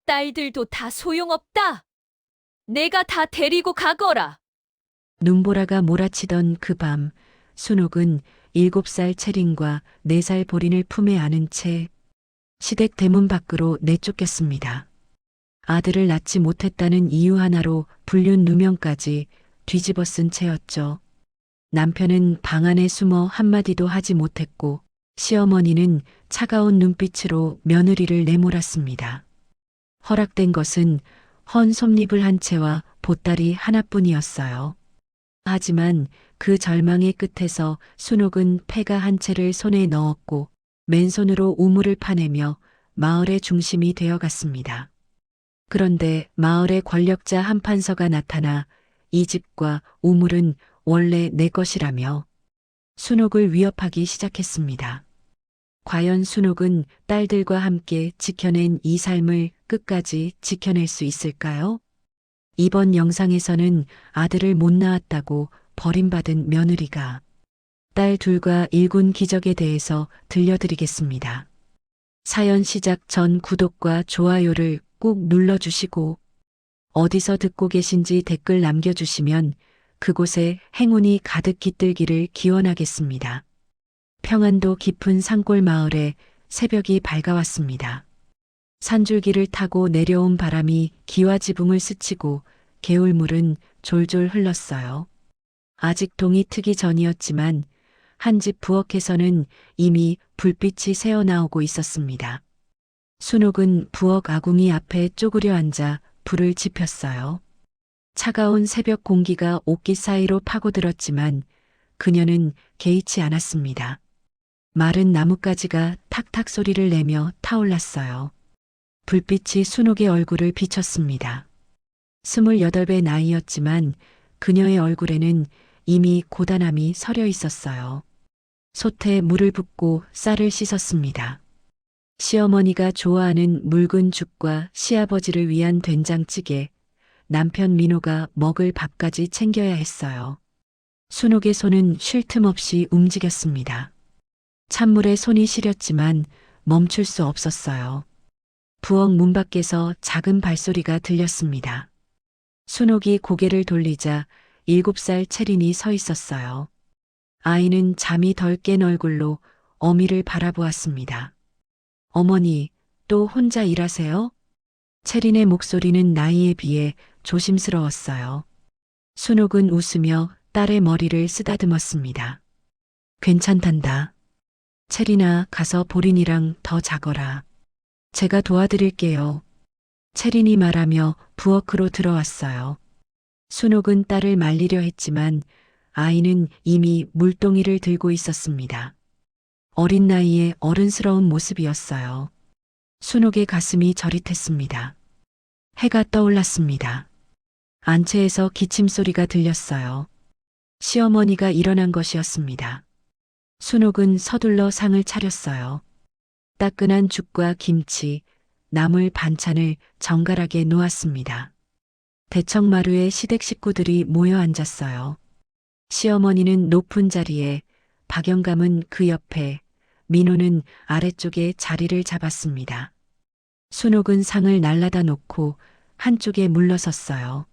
딸들도 다 소용없다. 내가 다 데리고 가거라. 눈보라가 몰아치던 그 밤, 순옥은 7살 채린과 4살 보린을 품에 안은 채 시댁 대문 밖으로 내쫓겼습니다. 아들을 낳지 못했다는 이유 하나로 불륜 누명까지 뒤집어 쓴 채였죠. 남편은 방 안에 숨어 한마디도 하지 못했고 시어머니는 차가운 눈빛으로 며느리를 내몰았습니다. 허락된 것은 헌 솜잎을 한 채와 보따리 하나뿐이었어요. 하지만 그 절망의 끝에서 순옥은 패가 한 채를 손에 넣었고 맨손으로 우물을 파내며 마을의 중심이 되어갔습니다. 그런데 마을의 권력자 한판서가 나타나 이 집과 우물은 원래 내 것이라며 순옥을 위협하기 시작했습니다. 과연 순옥은 딸들과 함께 지켜낸 이 삶을 끝까지 지켜낼 수 있을까요? 이번 영상에서는 아들을 못 낳았다고 버림받은 며느리가 딸 둘과 일군 기적에 대해서 들려드리겠습니다. 사연 시작 전 구독과 좋아요를 꼭 눌러주시고 어디서 듣고 계신지 댓글 남겨주시면 그곳에 행운이 가득 깃들기를 기원하겠습니다. 평안도 깊은 산골 마을에 새벽이 밝아왔습니다. 산줄기를 타고 내려온 바람이 기와 지붕을 스치고 개울물은 졸졸 흘렀어요. 아직 동이 트기 전이었지만 한 집 부엌에서는 이미 불빛이 새어나오고 있었습니다. 순옥은 부엌 아궁이 앞에 쪼그려 앉아 불을 지폈어요. 차가운 새벽 공기가 옷깃 사이로 파고들었지만 그녀는 개의치 않았습니다. 마른 나뭇가지가 탁탁 소리를 내며 타올랐어요. 불빛이 순옥의 얼굴을 비쳤습니다. 28배 나이였지만 그녀의 얼굴에는 이미 고단함이 서려 있었어요. 솥에 물을 붓고 쌀을 씻었습니다. 시어머니가 좋아하는 묽은 죽과 시아버지를 위한 된장찌개, 남편 민호가 먹을 밥까지 챙겨야 했어요. 순옥의 손은 쉴 틈 없이 움직였습니다. 찬물에 손이 시렸지만 멈출 수 없었어요. 부엌 문 밖에서 작은 발소리가 들렸습니다. 순옥이 고개를 돌리자 7살 채린이 서 있었어요. 아이는 잠이 덜 깬 얼굴로 어미를 바라보았습니다. 어머니, 또 혼자 일하세요? 채린의 목소리는 나이에 비해 조심스러웠어요. 순옥은 웃으며 딸의 머리를 쓰다듬었습니다. 괜찮단다. 채린아, 가서 보린이랑 더 자거라. 제가 도와드릴게요. 채린이 말하며 부엌으로 들어왔어요. 순옥은 딸을 말리려 했지만 아이는 이미 물동이를 들고 있었습니다. 어린 나이에 어른스러운 모습이었어요. 순옥의 가슴이 저릿했습니다. 해가 떠올랐습니다. 안채에서 기침소리가 들렸어요. 시어머니가 일어난 것이었습니다. 순옥은 서둘러 상을 차렸어요. 따끈한 죽과 김치, 나물 반찬을 정갈하게 놓았습니다. 대청마루에 시댁 식구들이 모여 앉았어요. 시어머니는 높은 자리에, 박영감은 그 옆에, 민호는 아래쪽에 자리를 잡았습니다. 순옥은 상을 날라다 놓고 한쪽에 물러섰어요.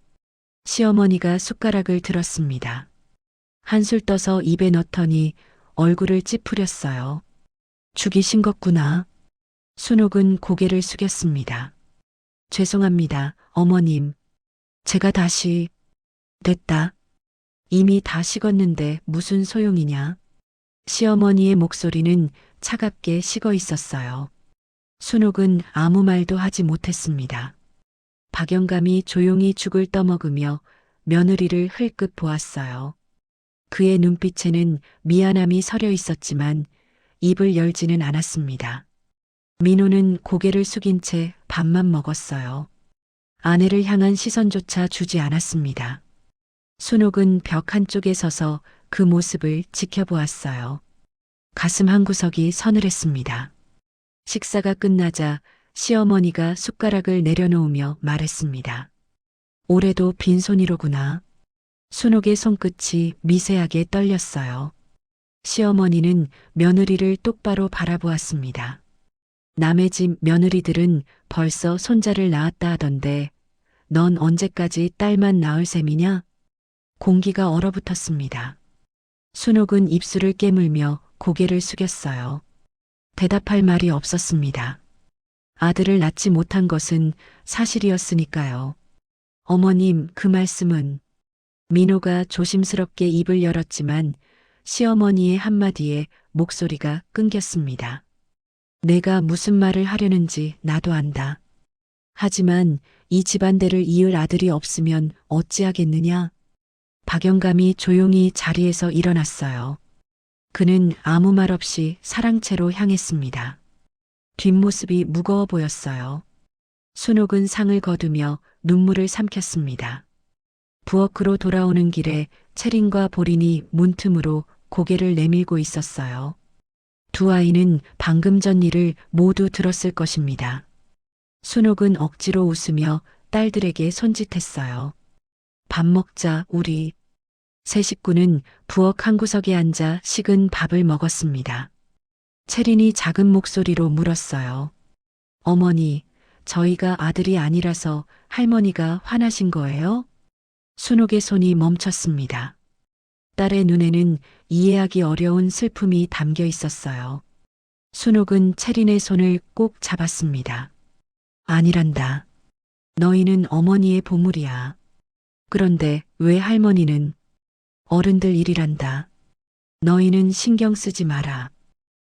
시어머니가 숟가락을 들었습니다. 한술 떠서 입에 넣더니 얼굴을 찌푸렸어요. 죽이 싱겁구나. 순옥은 고개를 숙였습니다. 죄송합니다, 어머님. 제가 다시... 됐다. 이미 다 식었는데 무슨 소용이냐. 시어머니의 목소리는 차갑게 식어 있었어요. 순옥은 아무 말도 하지 못했습니다. 박영감이 조용히 죽을 떠먹으며 며느리를 흘끗 보았어요. 그의 눈빛에는 미안함이 서려 있었지만 입을 열지는 않았습니다. 민호는 고개를 숙인 채 밥만 먹었어요. 아내를 향한 시선조차 주지 않았습니다. 순옥은 벽 한쪽에 서서 그 모습을 지켜보았어요. 가슴 한구석이 서늘했습니다. 식사가 끝나자 시어머니가 숟가락을 내려놓으며 말했습니다. 올해도 빈손이로구나. 순옥의 손끝이 미세하게 떨렸어요. 시어머니는 며느리를 똑바로 바라보았습니다. 남의 집 며느리들은 벌써 손자를 낳았다 하던데 넌 언제까지 딸만 낳을 셈이냐? 공기가 얼어붙었습니다. 순옥은 입술을 깨물며 고개를 숙였어요. 대답할 말이 없었습니다. 아들을 낳지 못한 것은 사실이었으니까요. 어머님, 그 말씀은 민호가 조심스럽게 입을 열었지만 시어머니의 한마디에 목소리가 끊겼습니다. 내가 무슨 말을 하려는지 나도 안다. 하지만 이 집안대를 이을 아들이 없으면 어찌하겠느냐? 박영감이 조용히 자리에서 일어났어요. 그는 아무 말 없이 사랑채로 향했습니다. 뒷모습이 무거워 보였어요. 순옥은 상을 거두며 눈물을 삼켰습니다. 부엌으로 돌아오는 길에 채린과 보린이 문틈으로 고개를 내밀고 있었어요. 두 아이는 방금 전 일을 모두 들었을 것입니다. 순옥은 억지로 웃으며 딸들에게 손짓했어요. 밥 먹자, 우리. 세 식구는 부엌 한 구석에 앉아 식은 밥을 먹었습니다. 채린이 작은 목소리로 물었어요. 어머니, 저희가 아들이 아니라서 할머니가 화나신 거예요? 순옥의 손이 멈췄습니다. 딸의 눈에는 이해하기 어려운 슬픔이 담겨 있었어요. 순옥은 채린의 손을 꼭 잡았습니다. 아니란다. 너희는 어머니의 보물이야. 그런데 왜 할머니는? 어른들 일이란다. 너희는 신경 쓰지 마라.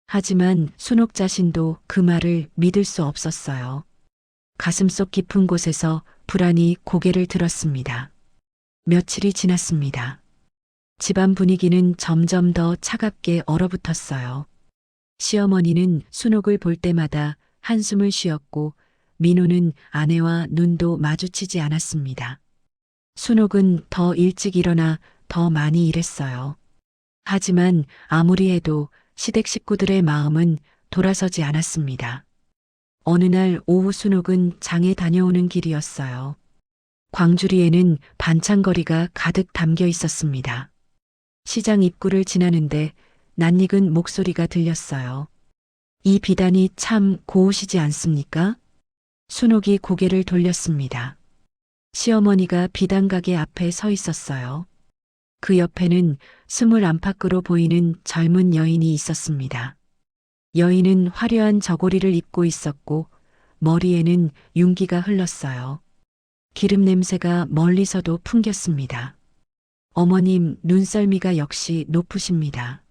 하지만 순옥 자신도 그 말을 믿을 수 없었어요. 가슴속 깊은 곳에서 불안이 고개를 들었습니다. 며칠이 지났습니다. 집안 분위기는 점점 더 차갑게 얼어붙었어요. 시어머니는 순옥을 볼 때마다 한숨을 쉬었고 민호는 아내와 눈도 마주치지 않았습니다. 순옥은 더 일찍 일어나 더 많이 일했어요. 하지만 아무리 해도 시댁 식구들의 마음은 돌아서지 않았습니다. 어느 날 오후 순옥은 장에 다녀오는 길이었어요. 광주리에는 반찬거리가 가득 담겨 있었습니다. 시장 입구를 지나는데 낯익은 목소리가 들렸어요. 이 비단이 참 고우시지 않습니까? 순옥이 고개를 돌렸습니다. 시어머니가 비단 가게 앞에 서 있었어요. 그 옆에는 스물 안팎으로 보이는 젊은 여인이 있었습니다. 여인은 화려한 저고리를 입고 있었고 머리에는 윤기가 흘렀어요. 기름 냄새가 멀리서도 풍겼습니다. 어머님, 눈썰미가 역시 높으십니다.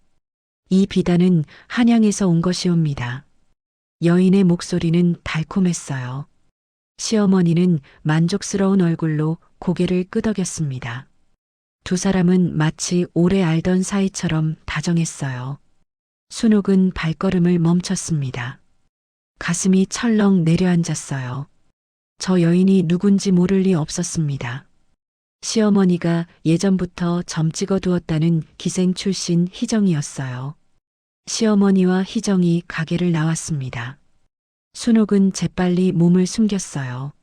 이 비단은 한양에서 온 것이옵니다. 여인의 목소리는 달콤했어요. 시어머니는 만족스러운 얼굴로 고개를 끄덕였습니다. 두 사람은 마치 오래 알던 사이처럼 다정했어요. 순옥은 발걸음을 멈췄습니다. 가슴이 철렁 내려앉았어요. 저 여인이 누군지 모를 리 없었습니다. 시어머니가 예전부터 점 찍어 두었다는 기생 출신 희정이었어요. 시어머니와 희정이 가게를 나왔습니다. 순옥은 재빨리 몸을 숨겼어요.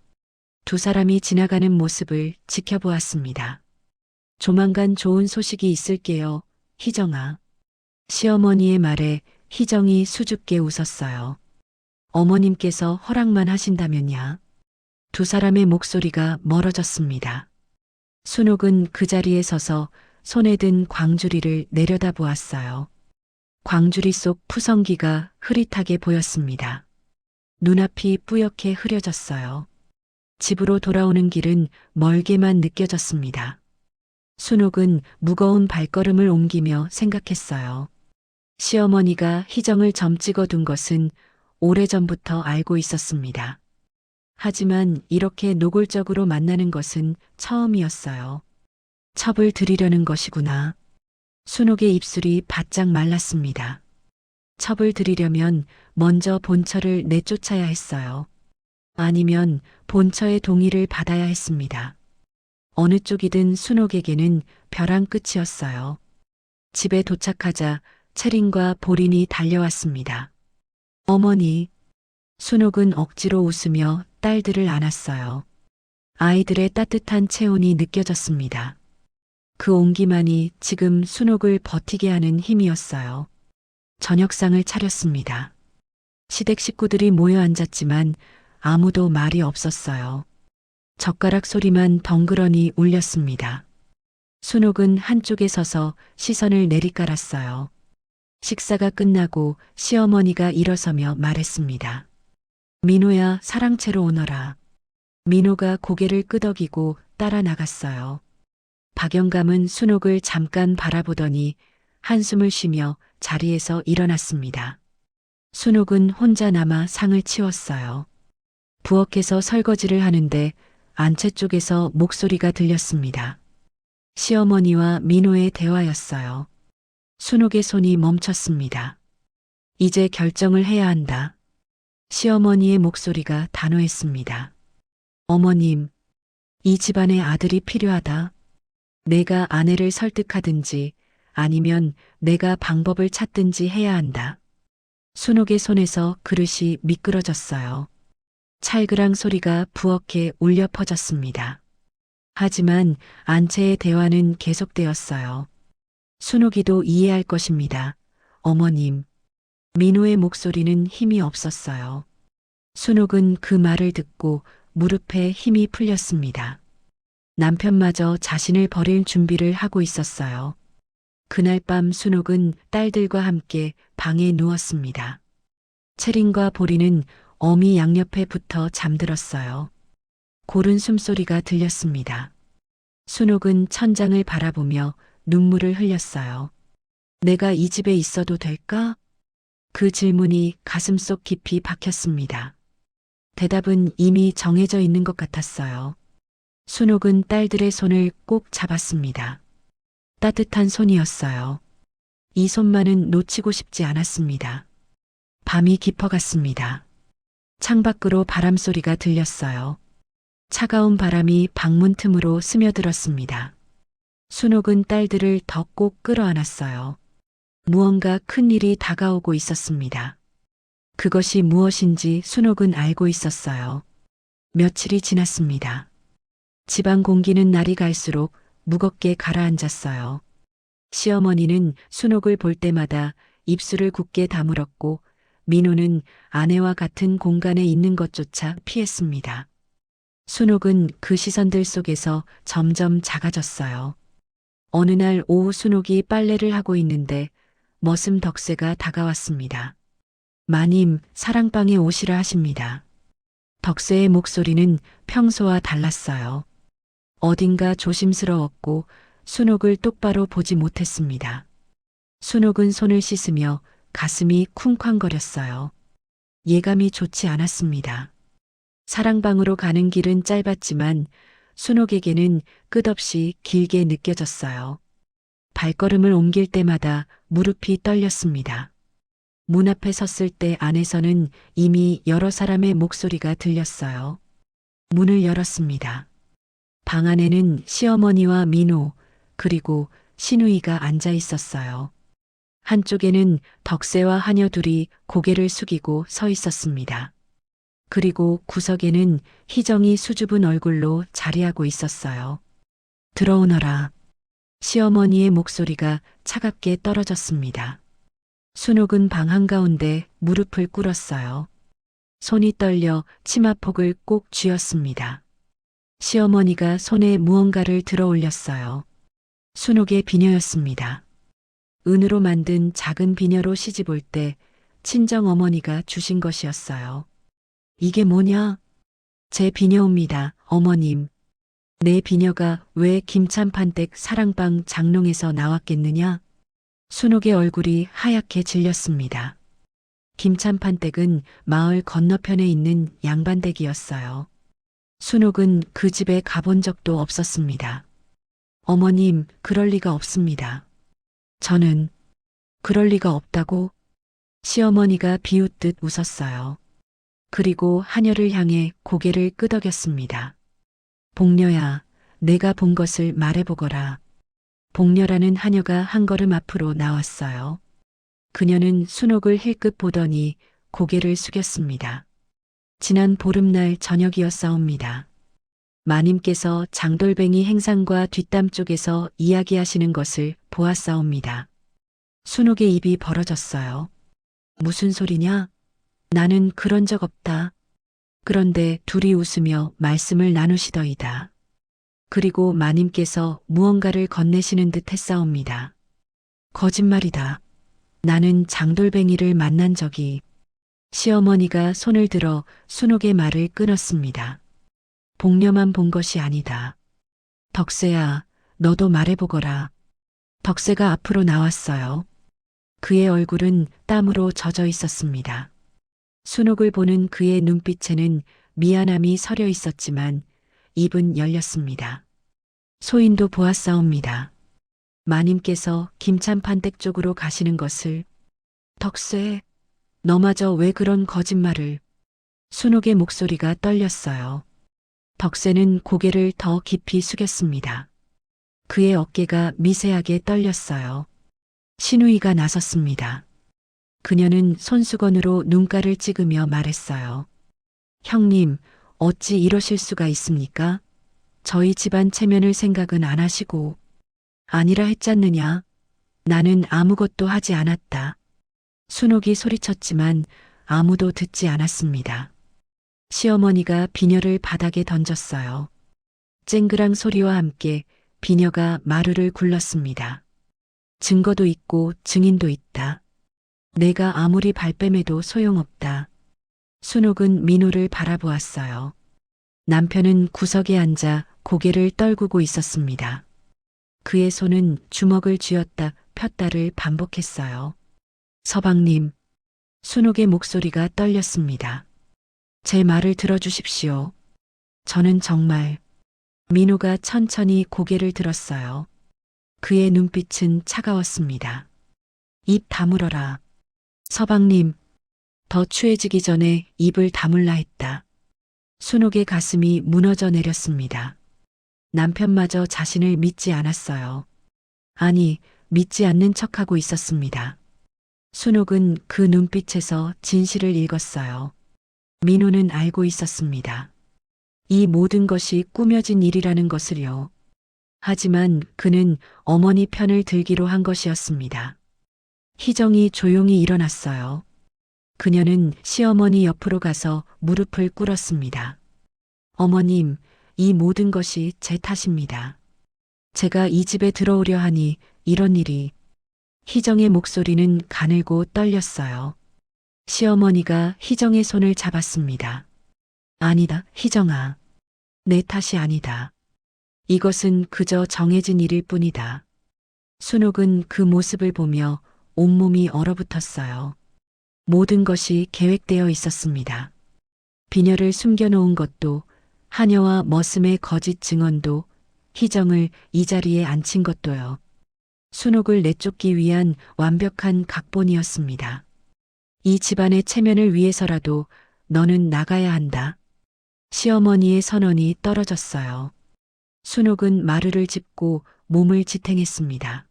두 사람이 지나가는 모습을 지켜보았습니다. 조만간 좋은 소식이 있을게요, 희정아. 시어머니의 말에 희정이 수줍게 웃었어요. 어머님께서 허락만 하신다면야. 두 사람의 목소리가 멀어졌습니다. 순옥은 그 자리에 서서 손에 든 광주리를 내려다보았어요. 광주리 속 푸성기가 흐릿하게 보였습니다. 눈앞이 뿌옇게 흐려졌어요. 집으로 돌아오는 길은 멀게만 느껴졌습니다. 순옥은 무거운 발걸음을 옮기며 생각했어요. 시어머니가 희정을 점 찍어 둔 것은 오래전부터 알고 있었습니다. 하지만 이렇게 노골적으로 만나는 것은 처음이었어요. 첩을 들이려는 것이구나. 순옥의 입술이 바짝 말랐습니다. 첩을 들이려면 먼저 본처를 내쫓아야 했어요. 아니면 본처의 동의를 받아야 했습니다. 어느 쪽이든 순옥에게는 벼랑 끝이었어요. 집에 도착하자 채린과 보린이 달려왔습니다. 어머니, 순옥은 억지로 웃으며 딸들을 안았어요. 아이들의 따뜻한 체온이 느껴졌습니다. 그 온기만이 지금 순옥을 버티게 하는 힘이었어요. 저녁상을 차렸습니다. 시댁 식구들이 모여 앉았지만 아무도 말이 없었어요. 젓가락 소리만 덩그러니 울렸습니다. 순옥은 한쪽에 서서 시선을 내리깔았어요. 식사가 끝나고 시어머니가 일어서며 말했습니다. 민호야, 사랑채로 오너라. 민호가 고개를 끄덕이고 따라 나갔어요. 박영감은 순옥을 잠깐 바라보더니 한숨을 쉬며 자리에서 일어났습니다. 순옥은 혼자 남아 상을 치웠어요. 부엌에서 설거지를 하는데 안채 쪽에서 목소리가 들렸습니다. 시어머니와 민호의 대화였어요. 순옥의 손이 멈췄습니다. 이제 결정을 해야 한다. 시어머니의 목소리가 단호했습니다. 어머님, 이 집안에 아들이 필요하다. 내가 아내를 설득하든지 아니면 내가 방법을 찾든지 해야 한다. 순옥의 손에서 그릇이 미끄러졌어요. 찰그랑 소리가 부엌에 울려 퍼졌습니다. 하지만 안채의 대화는 계속되었어요. 순옥이도 이해할 것입니다. 어머님. 민호의 목소리는 힘이 없었어요. 순옥은 그 말을 듣고 무릎에 힘이 풀렸습니다. 남편마저 자신을 버릴 준비를 하고 있었어요. 그날 밤 순옥은 딸들과 함께 방에 누웠습니다. 채린과 보리는 어미 양옆에 붙어 잠들었어요. 고른 숨소리가 들렸습니다. 순옥은 천장을 바라보며 눈물을 흘렸어요. 내가 이 집에 있어도 될까? 그 질문이 가슴속 깊이 박혔습니다. 대답은 이미 정해져 있는 것 같았어요. 순옥은 딸들의 손을 꼭 잡았습니다. 따뜻한 손이었어요. 이 손만은 놓치고 싶지 않았습니다. 밤이 깊어갔습니다. 창밖으로 바람소리가 들렸어요. 차가운 바람이 방문 틈으로 스며들었습니다. 순옥은 딸들을 더 꼭 끌어안았어요. 무언가 큰 일이 다가오고 있었습니다. 그것이 무엇인지 순옥은 알고 있었어요. 며칠이 지났습니다. 집안 공기는 날이 갈수록 무겁게 가라앉았어요. 시어머니는 순옥을 볼 때마다 입술을 굳게 다물었고 민호는 아내와 같은 공간에 있는 것조차 피했습니다. 순옥은 그 시선들 속에서 점점 작아졌어요. 어느 날 오후 순옥이 빨래를 하고 있는데 머슴 덕세가 다가왔습니다. 마님, 사랑방에 오시라 하십니다. 덕세의 목소리는 평소와 달랐어요. 어딘가 조심스러웠고 순옥을 똑바로 보지 못했습니다. 순옥은 손을 씻으며 가슴이 쿵쾅거렸어요. 예감이 좋지 않았습니다. 사랑방으로 가는 길은 짧았지만 순옥에게는 끝없이 길게 느껴졌어요. 발걸음을 옮길 때마다 무릎이 떨렸습니다. 문 앞에 섰을 때 안에서는 이미 여러 사람의 목소리가 들렸어요. 문을 열었습니다. 방 안에는 시어머니와 민호, 그리고 신우이가 앉아 있었어요. 한쪽에는 덕세와 하녀 둘이 고개를 숙이고 서 있었습니다. 그리고 구석에는 희정이 수줍은 얼굴로 자리하고 있었어요. 들어오너라. 시어머니의 목소리가 차갑게 떨어졌습니다. 순옥은 방 한가운데 무릎을 꿇었어요. 손이 떨려 치마폭을 꼭 쥐었습니다. 시어머니가 손에 무언가를 들어 올렸어요. 순옥의 비녀였습니다. 은으로 만든 작은 비녀로 시집 올 때 친정어머니가 주신 것이었어요. 이게 뭐냐? 제 비녀입니다, 어머님. 내 비녀가 왜 김참판댁 사랑방 장롱에서 나왔겠느냐? 순옥의 얼굴이 하얗게 질렸습니다. 김참판댁은 마을 건너편에 있는 양반댁이었어요. 순옥은 그 집에 가본 적도 없었습니다. 어머님, 그럴 리가 없습니다. 저는 그럴 리가 없다고? 시어머니가 비웃듯 웃었어요. 그리고 하녀를 향해 고개를 끄덕였습니다. 복녀야, 내가 본 것을 말해보거라. 복녀라는 하녀가 한 걸음 앞으로 나왔어요. 그녀는 순옥을 힐끗 보더니 고개를 숙였습니다. 지난 보름날 저녁이었사옵니다. 마님께서 장돌뱅이 행상과 뒷담 쪽에서 이야기하시는 것을 보았사옵니다. 순옥의 입이 벌어졌어요. 무슨 소리냐? 나는 그런 적 없다. 그런데 둘이 웃으며 말씀을 나누시더이다. 그리고 마님께서 무언가를 건네시는 듯 했사옵니다. 거짓말이다. 나는 장돌뱅이를 만난 적이. 시어머니가 손을 들어 순옥의 말을 끊었습니다. 복녀만 본 것이 아니다. 덕세야, 너도 말해보거라. 덕세가 앞으로 나왔어요. 그의 얼굴은 땀으로 젖어 있었습니다. 순옥을 보는 그의 눈빛에는 미안함이 서려 있었지만 입은 열렸습니다. 소인도 보았사옵니다. 마님께서 김찬판댁 쪽으로 가시는 것을. 덕세, 너마저 왜 그런 거짓말을. 순옥의 목소리가 떨렸어요. 덕세는 고개를 더 깊이 숙였습니다. 그의 어깨가 미세하게 떨렸어요. 신우이가 나섰습니다. 그녀는 손수건으로 눈가를 찍으며 말했어요. 형님, 어찌 이러실 수가 있습니까? 저희 집안 체면을 생각은 안 하시고. 아니라 했잖느냐. 나는 아무것도 하지 않았다. 순옥이 소리쳤지만 아무도 듣지 않았습니다. 시어머니가 비녀를 바닥에 던졌어요. 쨍그랑 소리와 함께 비녀가 마루를 굴렀습니다. 증거도 있고 증인도 있다. 내가 아무리 발뺌해도 소용없다. 순옥은 민호를 바라보았어요. 남편은 구석에 앉아 고개를 떨구고 있었습니다. 그의 손은 주먹을 쥐었다 폈다를 반복했어요. 서방님, 순옥의 목소리가 떨렸습니다. 제 말을 들어주십시오. 저는 정말. 민호가 천천히 고개를 들었어요. 그의 눈빛은 차가웠습니다. 입 다물어라. 서방님, 더 추해지기 전에 입을 다물라 했다. 순옥의 가슴이 무너져 내렸습니다. 남편마저 자신을 믿지 않았어요. 아니, 믿지 않는 척하고 있었습니다. 순옥은 그 눈빛에서 진실을 읽었어요. 민호는 알고 있었습니다. 이 모든 것이 꾸며진 일이라는 것을요. 하지만 그는 어머니 편을 들기로 한 것이었습니다. 희정이 조용히 일어났어요. 그녀는 시어머니 옆으로 가서 무릎을 꿇었습니다. 어머님, 이 모든 것이 제 탓입니다. 제가 이 집에 들어오려 하니 이런 일이. 희정의 목소리는 가늘고 떨렸어요. 시어머니가 희정의 손을 잡았습니다. 아니다, 희정아. 내 탓이 아니다. 이것은 그저 정해진 일일 뿐이다. 순옥은 그 모습을 보며 온몸이 얼어붙었어요. 모든 것이 계획되어 있었습니다. 비녀를 숨겨놓은 것도, 하녀와 머슴의 거짓 증언도, 희정을 이 자리에 앉힌 것도요. 순옥을 내쫓기 위한 완벽한 각본이었습니다. 이 집안의 체면을 위해서라도 너는 나가야 한다. 시어머니의 선언이 떨어졌어요. 순옥은 마루를 짚고 몸을 지탱했습니다.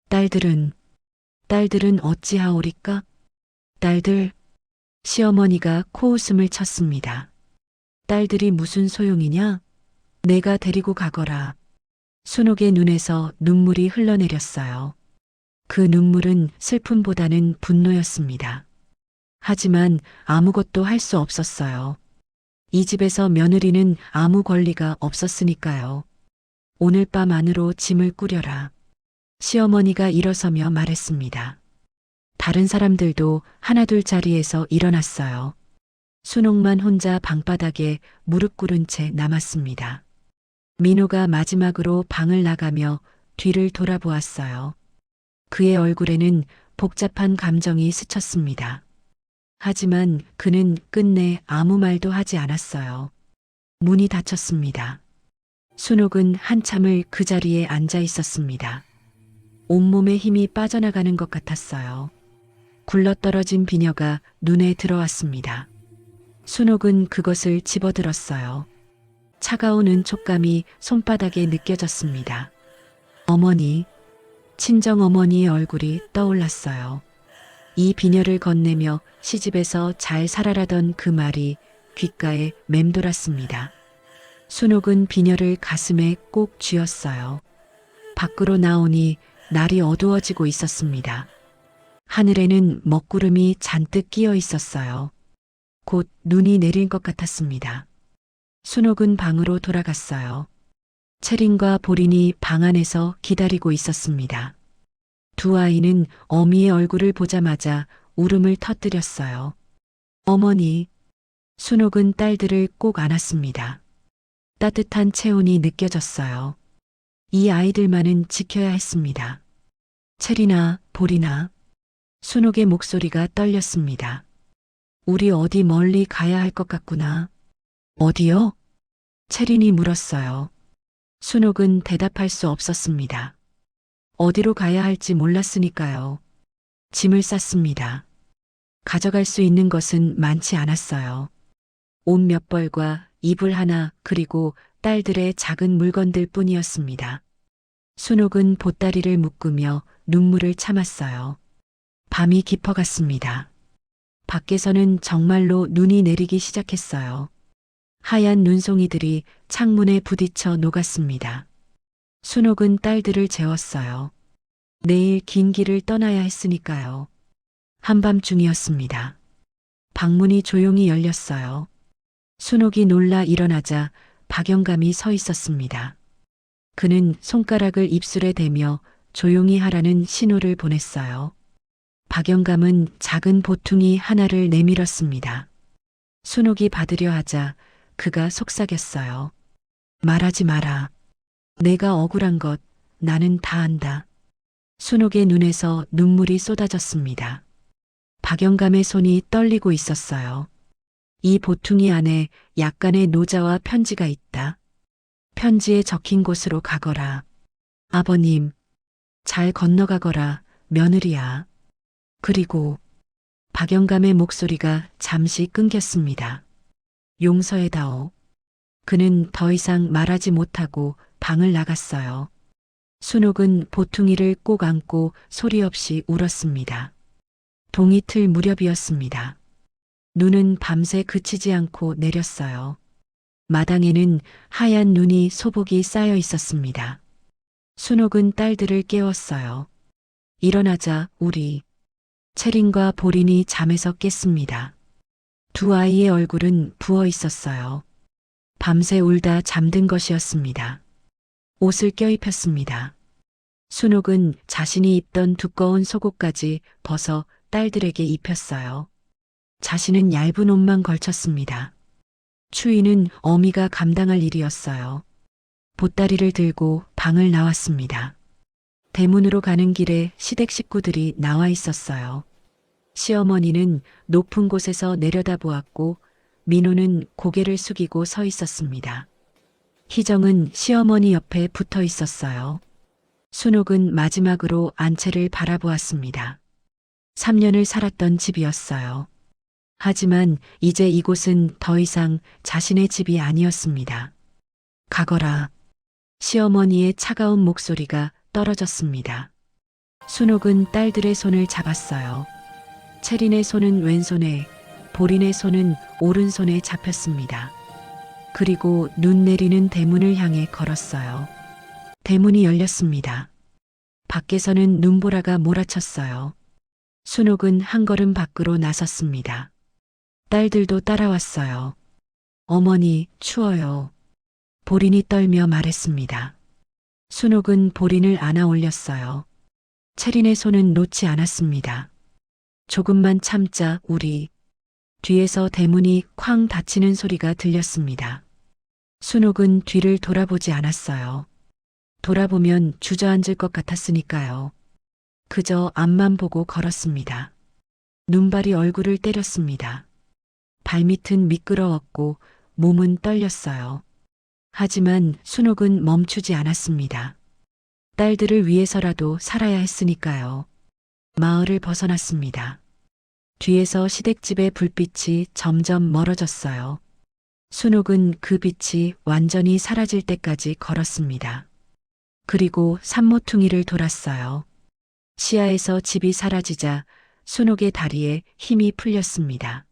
딸들은 어찌하오리까? 딸들, 시어머니가 코웃음을 쳤습니다. 딸들이 무슨 소용이냐? 내가 데리고 가거라. 순옥의 눈에서 눈물이 흘러내렸어요. 그 눈물은 슬픔보다는 분노였습니다. 하지만 아무것도 할 수 없었어요. 이 집에서 며느리는 아무 권리가 없었으니까요. 오늘 밤 안으로 짐을 꾸려라. 시어머니가 일어서며 말했습니다. 다른 사람들도 하나둘 자리에서 일어났어요. 순옥만 혼자 방바닥에 무릎 꿇은 채 남았습니다. 민호가 마지막으로 방을 나가며 뒤를 돌아보았어요. 그의 얼굴에는 복잡한 감정이 스쳤습니다. 하지만 그는 끝내 아무 말도 하지 않았어요. 문이 닫혔습니다. 순옥은 한참을 그 자리에 앉아 있었습니다. 온몸에 힘이 빠져나가는 것 같았어요. 굴러떨어진 비녀가 눈에 들어왔습니다. 순옥은 그것을 집어들었어요. 차가운 은촉감이 손바닥에 느껴졌습니다. 어머니, 친정어머니의 얼굴이 떠올랐어요. 이 비녀를 건네며 시집에서 잘 살아라던 그 말이 귓가에 맴돌았습니다. 순옥은 비녀를 가슴에 꼭 쥐었어요. 밖으로 나오니 날이 어두워지고 있었습니다. 하늘에는 먹구름이 잔뜩 끼어 있었어요. 곧 눈이 내릴 것 같았습니다. 순옥은 방으로 돌아갔어요. 채린과 보린이 방 안에서 기다리고 있었습니다. 두 아이는 어미의 얼굴을 보자마자 울음을 터뜨렸어요. 어머니, 순옥은 딸들을 꼭 안았습니다. 따뜻한 체온이 느껴졌어요. 이 아이들만은 지켜야 했습니다. 채린아, 보린아. 순옥의 목소리가 떨렸습니다. 우리 어디 멀리 가야 할 것 같구나. 어디요? 채린이 물었어요. 순옥은 대답할 수 없었습니다. 어디로 가야 할지 몰랐으니까요. 짐을 쌌습니다. 가져갈 수 있는 것은 많지 않았어요. 옷 몇 벌과 이불 하나 그리고 딸들의 작은 물건들 뿐이었습니다. 순옥은 보따리를 묶으며 눈물을 참았어요. 밤이 깊어갔습니다. 밖에서는 정말로 눈이 내리기 시작했어요. 하얀 눈송이들이 창문에 부딪혀 녹았습니다. 순옥은 딸들을 재웠어요. 내일 긴 길을 떠나야 했으니까요. 한밤중이었습니다. 방문이 조용히 열렸어요. 순옥이 놀라 일어나자 박영감이 서 있었습니다. 그는 손가락을 입술에 대며 조용히 하라는 신호를 보냈어요. 박영감은 작은 보퉁이 하나를 내밀었습니다. 순옥이 받으려 하자 그가 속삭였어요. 말하지 마라. 내가 억울한 것 나는 다 안다. 순옥의 눈에서 눈물이 쏟아졌습니다. 박영감의 손이 떨리고 있었어요. 이 보퉁이 안에 약간의 노자와 편지가 있다. 편지에 적힌 곳으로 가거라. 아버님, 잘 건너가거라, 며느리야. 그리고 박영감의 목소리가 잠시 끊겼습니다. 용서해다오. 그는 더 이상 말하지 못하고 방을 나갔어요. 순옥은 보퉁이를 꼭 안고 소리 없이 울었습니다. 동이틀 무렵이었습니다. 눈은 밤새 그치지 않고 내렸어요. 마당에는 하얀 눈이 소복이 쌓여 있었습니다. 순옥은 딸들을 깨웠어요. 일어나자 우리. 채린과 보린이 잠에서 깼습니다. 두 아이의 얼굴은 부어 있었어요. 밤새 울다 잠든 것이었습니다. 옷을 껴입혔습니다. 순옥은 자신이 입던 두꺼운 속옷까지 벗어 딸들에게 입혔어요. 자신은 얇은 옷만 걸쳤습니다. 추위는 어미가 감당할 일이었어요. 보따리를 들고 방을 나왔습니다. 대문으로 가는 길에 시댁 식구들이 나와 있었어요. 시어머니는 높은 곳에서 내려다보았고 민호는 고개를 숙이고 서 있었습니다. 희정은 시어머니 옆에 붙어 있었어요. 순옥은 마지막으로 안채를 바라보았습니다. 3년을 살았던 집이었어요. 하지만 이제 이곳은 더 이상 자신의 집이 아니었습니다. 가거라. 시어머니의 차가운 목소리가 떨어졌습니다. 순옥은 딸들의 손을 잡았어요. 채린의 손은 왼손에, 보린의 손은 오른손에 잡혔습니다. 그리고 눈 내리는 대문을 향해 걸었어요. 대문이 열렸습니다. 밖에서는 눈보라가 몰아쳤어요. 순옥은 한 걸음 밖으로 나섰습니다. 딸들도 따라왔어요. 어머니, 추워요. 보린이 떨며 말했습니다. 순옥은 보린을 안아 올렸어요. 채린의 손은 놓지 않았습니다. 조금만 참자, 우리. 뒤에서 대문이 쾅 닫히는 소리가 들렸습니다. 순옥은 뒤를 돌아보지 않았어요. 돌아보면 주저앉을 것 같았으니까요. 그저 앞만 보고 걸었습니다. 눈발이 얼굴을 때렸습니다. 발밑은 미끄러웠고 몸은 떨렸어요. 하지만 순옥은 멈추지 않았습니다. 딸들을 위해서라도 살아야 했으니까요. 마을을 벗어났습니다. 뒤에서 시댁집의 불빛이 점점 멀어졌어요. 순옥은 그 빛이 완전히 사라질 때까지 걸었습니다. 그리고 산모퉁이를 돌았어요. 시야에서 집이 사라지자 순옥의 다리에 힘이 풀렸습니다.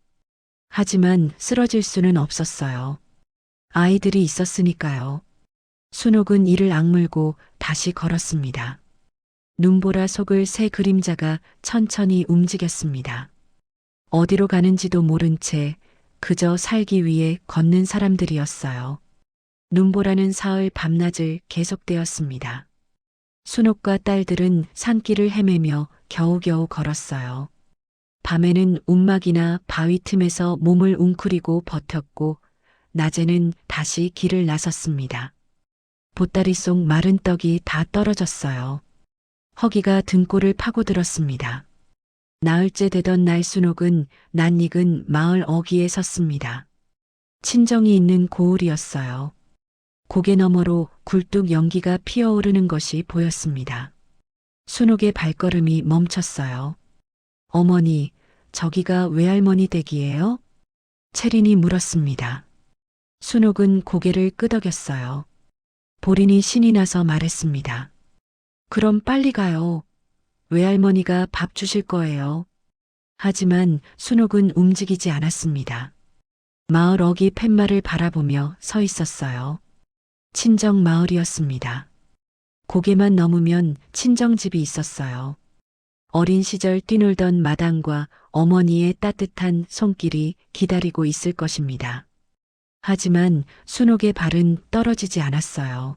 하지만 쓰러질 수는 없었어요. 아이들이 있었으니까요. 순옥은 이를 악물고 다시 걸었습니다. 눈보라 속을 새 그림자가 천천히 움직였습니다. 어디로 가는지도 모른 채 그저 살기 위해 걷는 사람들이었어요. 눈보라는 사흘 밤낮을 계속되었습니다. 순옥과 딸들은 산길을 헤매며 겨우겨우 걸었어요. 밤에는 움막이나 바위 틈에서 몸을 웅크리고 버텼고, 낮에는 다시 길을 나섰습니다. 보따리 속 마른 떡이 다 떨어졌어요. 허기가 등골을 파고들었습니다. 나흘째 되던 날 순옥은 낯익은 마을 어귀에 섰습니다. 친정이 있는 고을이었어요. 고개 너머로 굴뚝 연기가 피어오르는 것이 보였습니다. 순옥의 발걸음이 멈췄어요. 어머니, 저기가 외할머니 댁이에요? 채린이 물었습니다. 순옥은 고개를 끄덕였어요. 보린이 신이 나서 말했습니다. 그럼 빨리 가요. 외할머니가 밥 주실 거예요. 하지만 순옥은 움직이지 않았습니다. 마을 어귀 팻말을 바라보며 서 있었어요. 친정 마을이었습니다. 고개만 넘으면 친정집이 있었어요. 어린 시절 뛰놀던 마당과 어머니의 따뜻한 손길이 기다리고 있을 것입니다. 하지만 순옥의 발은 떨어지지 않았어요.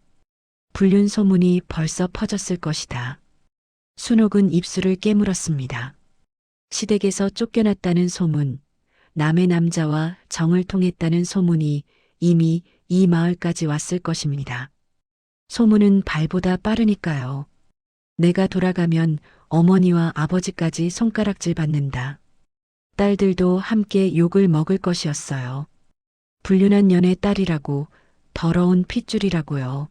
불륜 소문이 벌써 퍼졌을 것이다. 순옥은 입술을 깨물었습니다. 시댁에서 쫓겨났다는 소문, 남의 남자와 정을 통했다는 소문이 이미 이 마을까지 왔을 것입니다. 소문은 발보다 빠르니까요. 내가 돌아가면 어머니와 아버지까지 손가락질 받는다. 딸들도 함께 욕을 먹을 것이었어요. 불륜한 년의 딸이라고, 더러운 핏줄이라고요.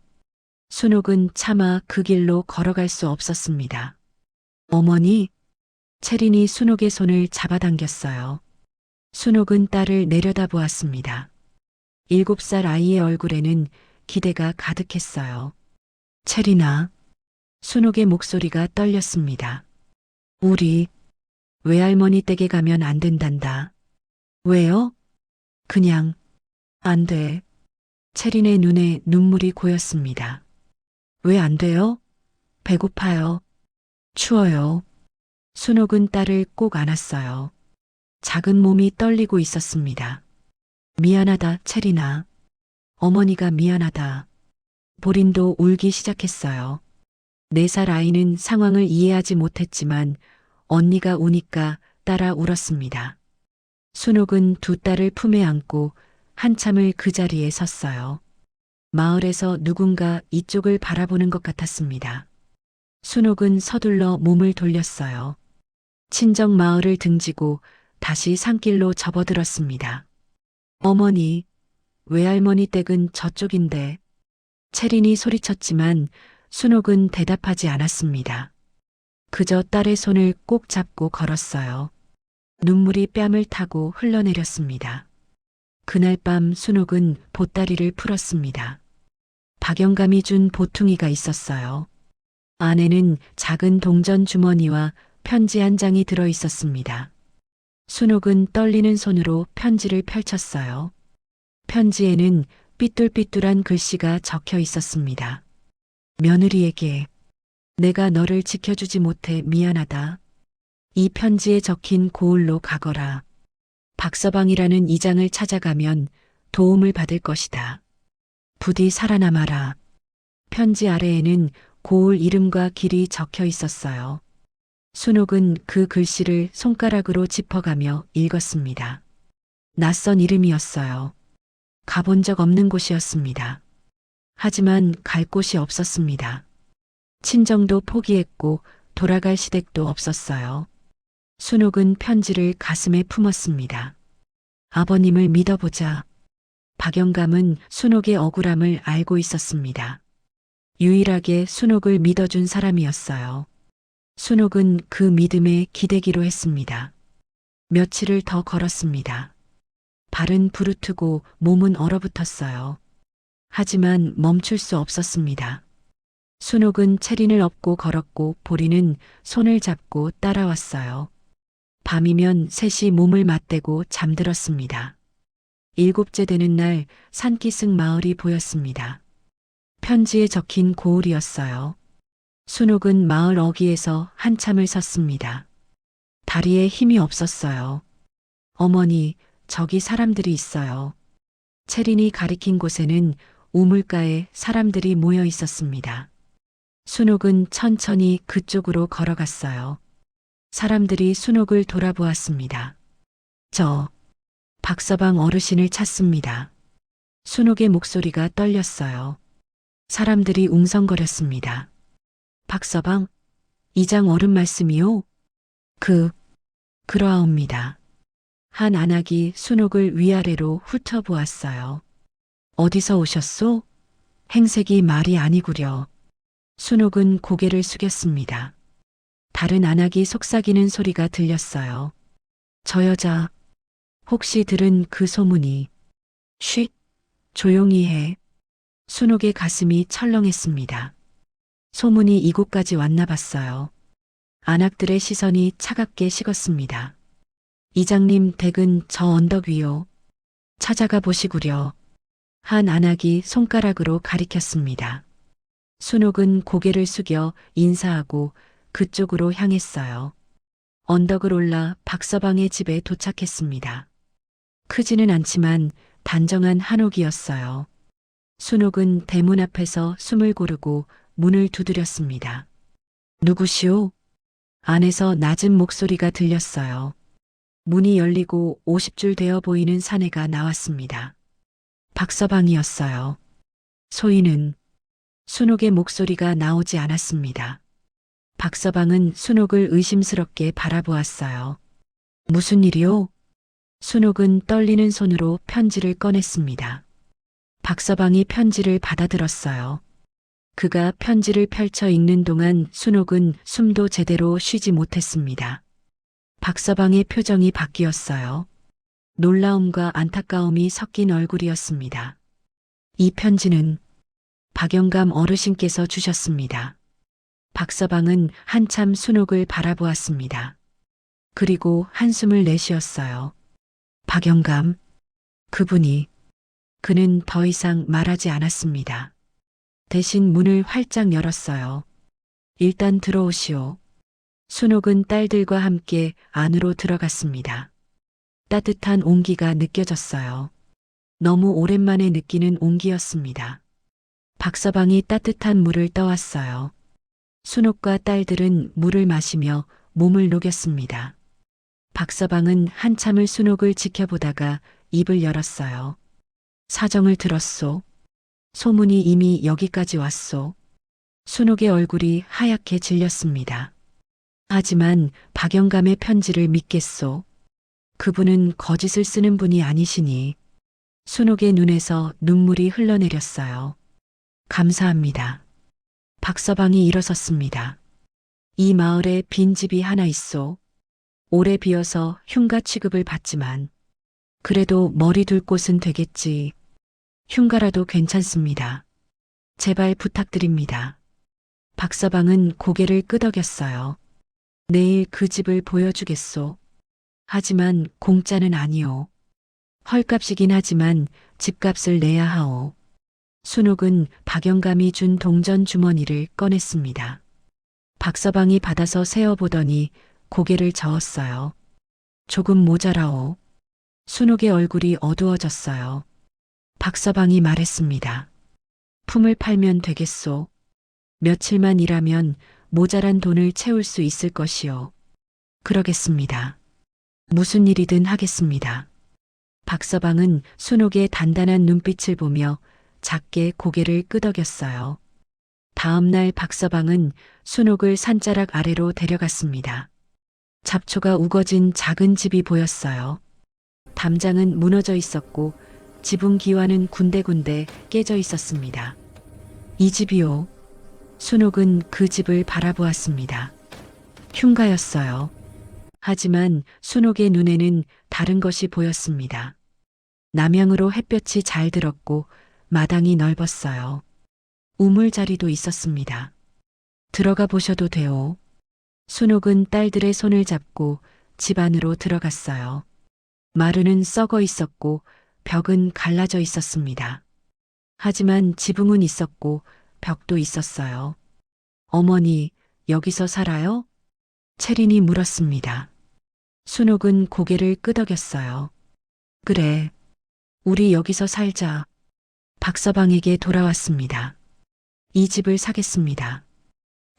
순옥은 차마 그 길로 걸어갈 수 없었습니다. 어머니, 채린이 순옥의 손을 잡아당겼어요. 순옥은 딸을 내려다보았습니다. 7살 아이의 얼굴에는 기대가 가득했어요. 채린아, 순옥의 목소리가 떨렸습니다. 우리 외할머니 댁에 가면 안 된단다. 왜요? 그냥 안 돼. 채린의 눈에 눈물이 고였습니다. 왜 안 돼요? 배고파요. 추워요. 순옥은 딸을 꼭 안았어요. 작은 몸이 떨리고 있었습니다. 미안하다, 채린아. 어머니가 미안하다. 보린도 울기 시작했어요. 4살 아이는 상황을 이해하지 못했지만 언니가 우니까 따라 울었습니다. 순옥은 두 딸을 품에 안고 한참을 그 자리에 섰어요. 마을에서 누군가 이쪽을 바라보는 것 같았습니다. 순옥은 서둘러 몸을 돌렸어요. 친정 마을을 등지고 다시 산길로 접어들었습니다. 어머니, 외할머니 댁은 저쪽인데. 채린이 소리쳤지만 순옥은 대답하지 않았습니다. 그저 딸의 손을 꼭 잡고 걸었어요. 눈물이 뺨을 타고 흘러내렸습니다. 그날 밤 순옥은 보따리를 풀었습니다. 박영감이 준 보퉁이가 있었어요. 안에는 작은 동전 주머니와 편지 한 장이 들어 있었습니다. 순옥은 떨리는 손으로 편지를 펼쳤어요. 편지에는 삐뚤삐뚤한 글씨가 적혀 있었습니다. 며느리에게 내가 너를 지켜주지 못해 미안하다. 이 편지에 적힌 고을로 가거라. 박서방이라는 이장을 찾아가면 도움을 받을 것이다. 부디 살아남아라. 편지 아래에는 고을 이름과 길이 적혀 있었어요. 순옥은 그 글씨를 손가락으로 짚어가며 읽었습니다. 낯선 이름이었어요. 가본 적 없는 곳이었습니다. 하지만 갈 곳이 없었습니다. 친정도 포기했고 돌아갈 시댁도 없었어요. 순옥은 편지를 가슴에 품었습니다. 아버님을 믿어보자. 박영감은 순옥의 억울함을 알고 있었습니다. 유일하게 순옥을 믿어준 사람이었어요. 순옥은 그 믿음에 기대기로 했습니다. 며칠을 더 걸었습니다. 발은 부르트고 몸은 얼어붙었어요. 하지만 멈출 수 없었습니다. 순옥은 채린을 업고 걸었고 보리는 손을 잡고 따라왔어요. 밤이면 셋이 몸을 맞대고 잠들었습니다. 7째 되는 날 산기슭 마을이 보였습니다. 편지에 적힌 고을이었어요. 순옥은 마을 어귀에서 한참을 섰습니다. 다리에 힘이 없었어요. 어머니, 저기 사람들이 있어요. 채린이 가리킨 곳에는 우물가에 사람들이 모여 있었습니다. 순옥은 천천히 그쪽으로 걸어갔어요. 사람들이 순옥을 돌아보았습니다. 박서방 어르신을 찾습니다. 순옥의 목소리가 떨렸어요. 사람들이 웅성거렸습니다. 박서방, 이장 어른 말씀이요? 그러하옵니다. 한 안악이 순옥을 위아래로 훑어보았어요. 어디서 오셨소? 행색이 말이 아니구려. 순옥은 고개를 숙였습니다. 다른 안악이 속삭이는 소리가 들렸어요. 저 여자, 혹시 들은 그 소문이. 쉿, 조용히 해. 순옥의 가슴이 철렁했습니다. 소문이 이곳까지 왔나 봤어요. 안악들의 시선이 차갑게 식었습니다. 이장님 댁은 저 언덕 위요. 찾아가 보시구려. 한 안악이 손가락으로 가리켰습니다. 순옥은 고개를 숙여 인사하고 그쪽으로 향했어요. 언덕을 올라 박서방의 집에 도착했습니다. 크지는 않지만 단정한 한옥이었어요. 순옥은 대문 앞에서 숨을 고르고 문을 두드렸습니다. 누구시오? 안에서 낮은 목소리가 들렸어요. 문이 열리고 50줄 되어 보이는 사내가 나왔습니다. 박서방이었어요. 소인은 순옥의 목소리가 나오지 않았습니다. 박서방은 순옥을 의심스럽게 바라보았어요. 무슨 일이오? 순옥은 떨리는 손으로 편지를 꺼냈습니다. 박서방이 편지를 받아들었어요. 그가 편지를 펼쳐 읽는 동안 순옥은 숨도 제대로 쉬지 못했습니다. 박서방의 표정이 바뀌었어요. 놀라움과 안타까움이 섞인 얼굴이었습니다. 이 편지는 박영감 어르신께서 주셨습니다. 박서방은 한참 순옥을 바라보았습니다. 그리고 한숨을 내쉬었어요. 박영감, 그는 더 이상 말하지 않았습니다. 대신 문을 활짝 열었어요. 일단 들어오시오. 순옥은 딸들과 함께 안으로 들어갔습니다. 따뜻한 온기가 느껴졌어요. 너무 오랜만에 느끼는 온기였습니다. 박서방이 따뜻한 물을 떠왔어요. 순옥과 딸들은 물을 마시며 몸을 녹였습니다. 박서방은 한참을 순옥을 지켜보다가 입을 열었어요. 사정을 들었소. 소문이 이미 여기까지 왔소. 순옥의 얼굴이 하얗게 질렸습니다. 하지만 박영감의 편지를 믿겠소. 그분은 거짓을 쓰는 분이 아니시니. 순옥의 눈에서 눈물이 흘러내렸어요. 감사합니다. 박서방이 일어섰습니다. 이 마을에 빈 집이 하나 있소. 오래 비어서 흉가 취급을 받지만 그래도 머리 둘 곳은 되겠지. 흉가라도 괜찮습니다. 제발 부탁드립니다. 박서방은 고개를 끄덕였어요. 내일 그 집을 보여주겠소. 하지만 공짜는 아니오. 헐값이긴 하지만 집값을 내야 하오. 순옥은 박영감이 준 동전 주머니를 꺼냈습니다. 박서방이 받아서 세어보더니 고개를 저었어요. 조금 모자라오. 순옥의 얼굴이 어두워졌어요. 박서방이 말했습니다. 품을 팔면 되겠소. 며칠만 일하면 모자란 돈을 채울 수 있을 것이오. 그러겠습니다. 무슨 일이든 하겠습니다. 박서방은 순옥의 단단한 눈빛을 보며 작게 고개를 끄덕였어요. 다음 날 박서방은 순옥을 산자락 아래로 데려갔습니다. 잡초가 우거진 작은 집이 보였어요. 담장은 무너져 있었고 지붕 기와는 군데군데 깨져 있었습니다. 이 집이요. 순옥은 그 집을 바라보았습니다. 흉가였어요. 하지만 순옥의 눈에는 다른 것이 보였습니다. 남향으로 햇볕이 잘 들었고 마당이 넓었어요. 우물 자리도 있었습니다. 들어가 보셔도 돼요. 순옥은 딸들의 손을 잡고 집 안으로 들어갔어요. 마루는 썩어 있었고 벽은 갈라져 있었습니다. 하지만 지붕은 있었고 벽도 있었어요. 어머니, 여기서 살아요? 채린이 물었습니다. 순옥은 고개를 끄덕였어요. 그래. 우리 여기서 살자. 박서방에게 돌아왔습니다. 이 집을 사겠습니다.